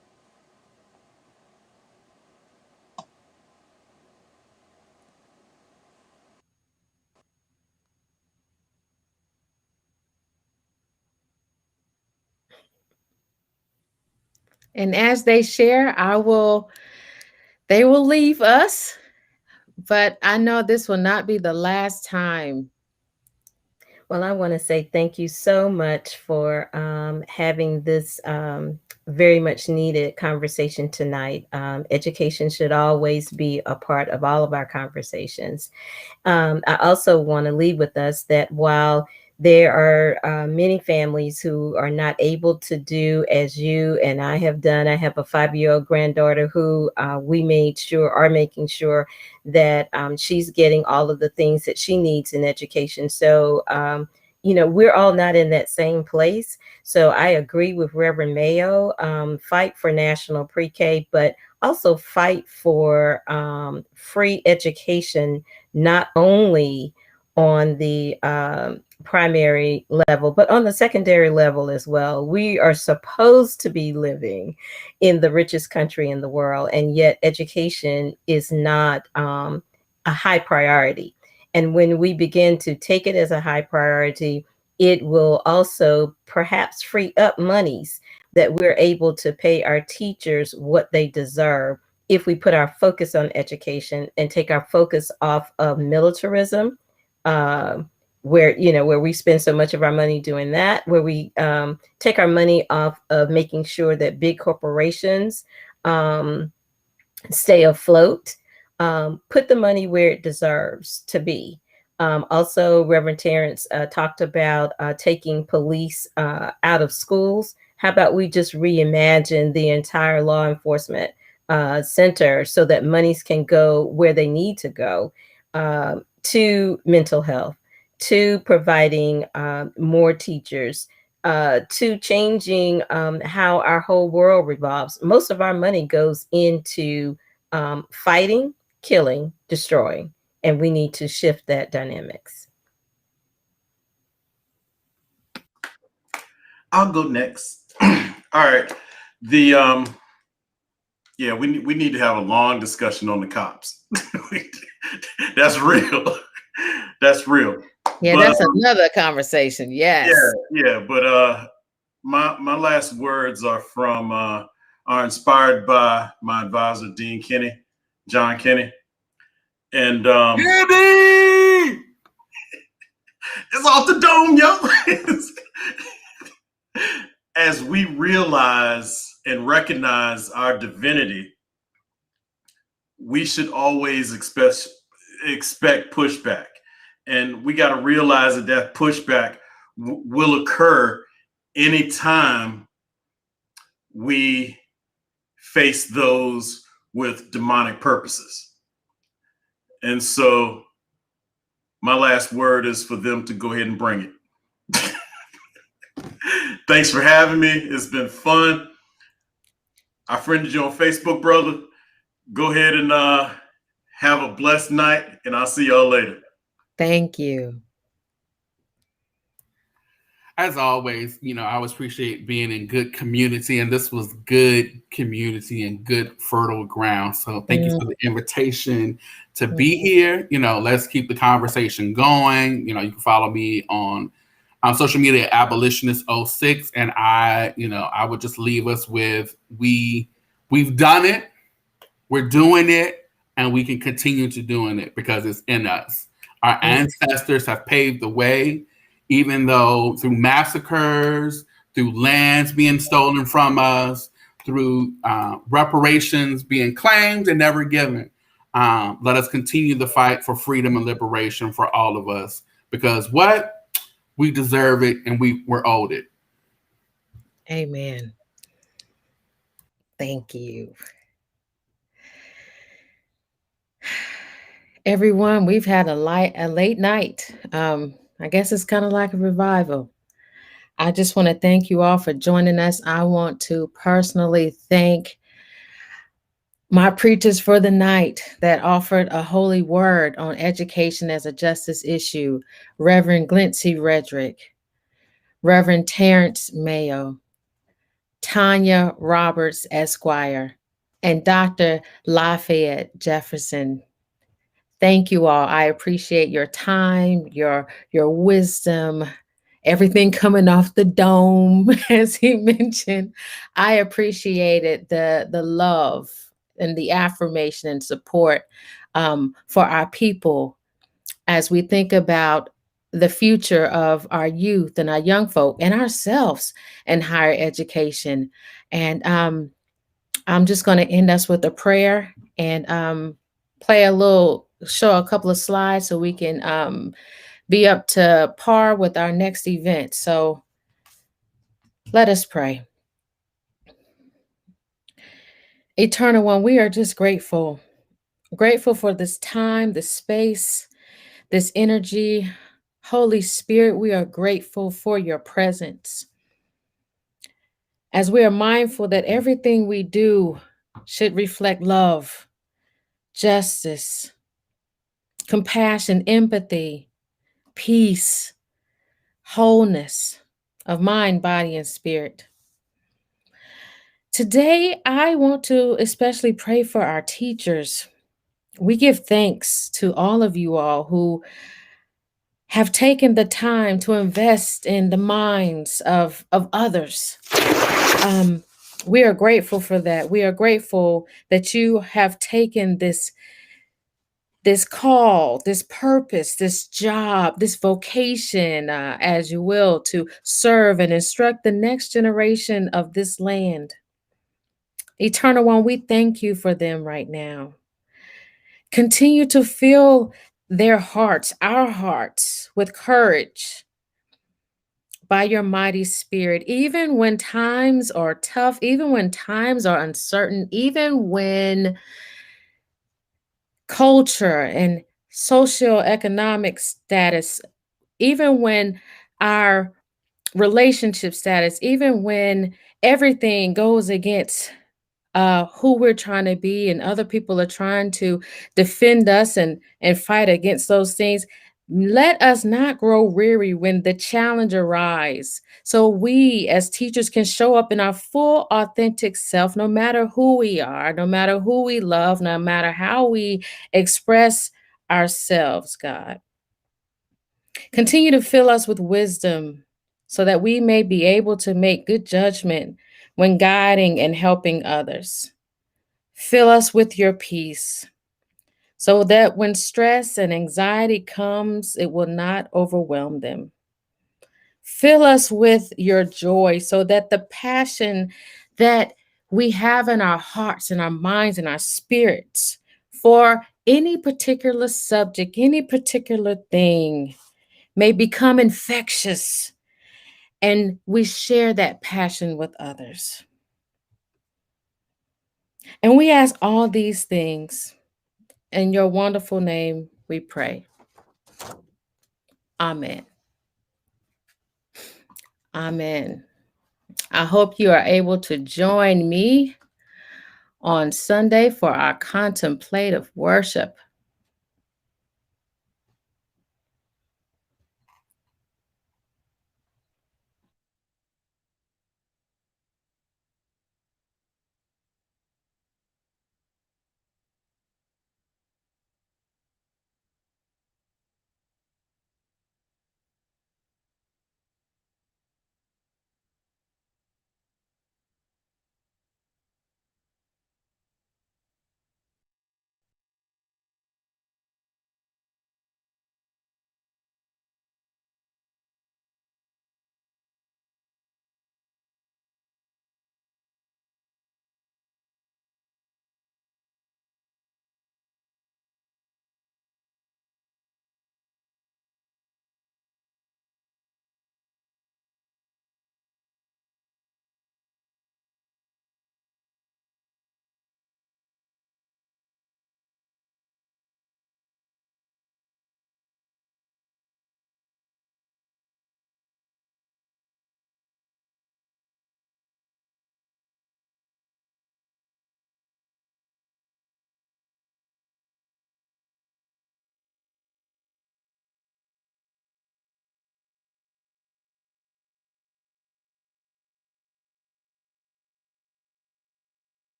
And as they share, they will leave us, but I know this will not be the last time. Well, I want to say thank you so much for having this very much needed conversation tonight. Education should always be a part of all of our conversations. I also want to leave with us that while there are many families who are not able to do as you and I have done. I have a 5-year-old granddaughter who we are making sure that she's getting all of the things that she needs in education. So, we're all not in that same place. So I agree with Reverend Mayo, fight for national pre-K, but also fight for free education, not only on the primary level, but on the secondary level as well. We are supposed to be living in the richest country in the world, and yet education is not a high priority. And when we begin to take it as a high priority, it will also perhaps free up monies that we're able to pay our teachers what they deserve if we put our focus on education and take our focus off of militarism, where we spend so much of our money doing that, where we take our money off of making sure that big corporations stay afloat, put the money where it deserves to be. Also, Reverend Terence talked about taking police out of schools. How about we just reimagine the entire law enforcement center so that monies can go where they need to go, to mental health, to providing more teachers, to changing how our whole world revolves. Most of our money goes into fighting, killing, destroying, and we need to shift that dynamics. I'll go next. All right. We need to have a long discussion on the cops. That's real. That's real. Yeah, but, that's another conversation. Yes. Yeah. But my last words are inspired by my advisor, Dean Kenny, John Kenny. And Kenny! It's off the dome, yo. As we realize and recognize our divinity, we should always expect pushback. And we got to realize that pushback will occur anytime we face those with demonic purposes. And so my last word is for them to go ahead and bring it. Thanks for having me. It's been fun. I friended you on Facebook, brother. Go ahead and have a blessed night, and I'll see y'all later. Thank you. As always, I always appreciate being in good community, and this was good community and good fertile ground. So thank you for the invitation to be here. Let's keep the conversation going. You can follow me on social media at abolitionist06, and I would just leave us with we've done it, we're doing it, and we can continue to doing it because it's in us. Our ancestors have paved the way, even though through massacres, through lands being stolen from us, through reparations being claimed and never given. Let us continue the fight for freedom and liberation for all of us, because we deserve it, and we're owed it. Amen. Thank you. Everyone, we've had a late night. I guess it's kind of like a revival. I just want to thank you all for joining us. I want to personally thank my preachers for the night that offered a holy word on education as a justice issue, Reverend Glencie Rhedrick, Reverend Terence Mayo, Tonja Roberts, Esquire, and Dr. Lafayette Jefferson. Thank you all. I appreciate your time, your wisdom, everything coming off the dome, as he mentioned. I appreciated the love and the affirmation and support for our people as we think about the future of our youth and our young folk and ourselves in higher education. And I'm just going to end us with a prayer and show a couple of slides so we can be up to par with our next event. So let us pray. Eternal One, we are just grateful for this time, this space, this energy. Holy Spirit, we are grateful for your presence. As we are mindful that everything we do should reflect love, justice, compassion, empathy, peace, wholeness of mind, body, and spirit. Today, I want to especially pray for our teachers. We give thanks to all of you all who have taken the time to invest in the minds of others. We are grateful for that. We are grateful that you have taken this call, this purpose, this job, this vocation, as you will, to serve and instruct the next generation of this land. Eternal One, we thank you for them right now. Continue to fill their hearts, our hearts, with courage by your mighty spirit, even when times are tough, even when times are uncertain, even when culture and socioeconomic status, even when our relationship status, even when everything goes against who we're trying to be and other people are trying to defend us and fight against those things. Let us not grow weary when the challenge arises, so we as teachers can show up in our full authentic self, no matter who we are, no matter who we love, no matter how we express ourselves. God, continue to fill us with wisdom so that we may be able to make good judgment when guiding and helping others. Fill us with your peace so that when stress and anxiety comes, it will not overwhelm them. Fill us with your joy so that the passion that we have in our hearts and our minds and our spirits for any particular subject, any particular thing may become infectious, and we share that passion with others. And we ask all these things in your wonderful name, we pray. Amen. Amen. I hope you are able to join me on Sunday for our contemplative worship.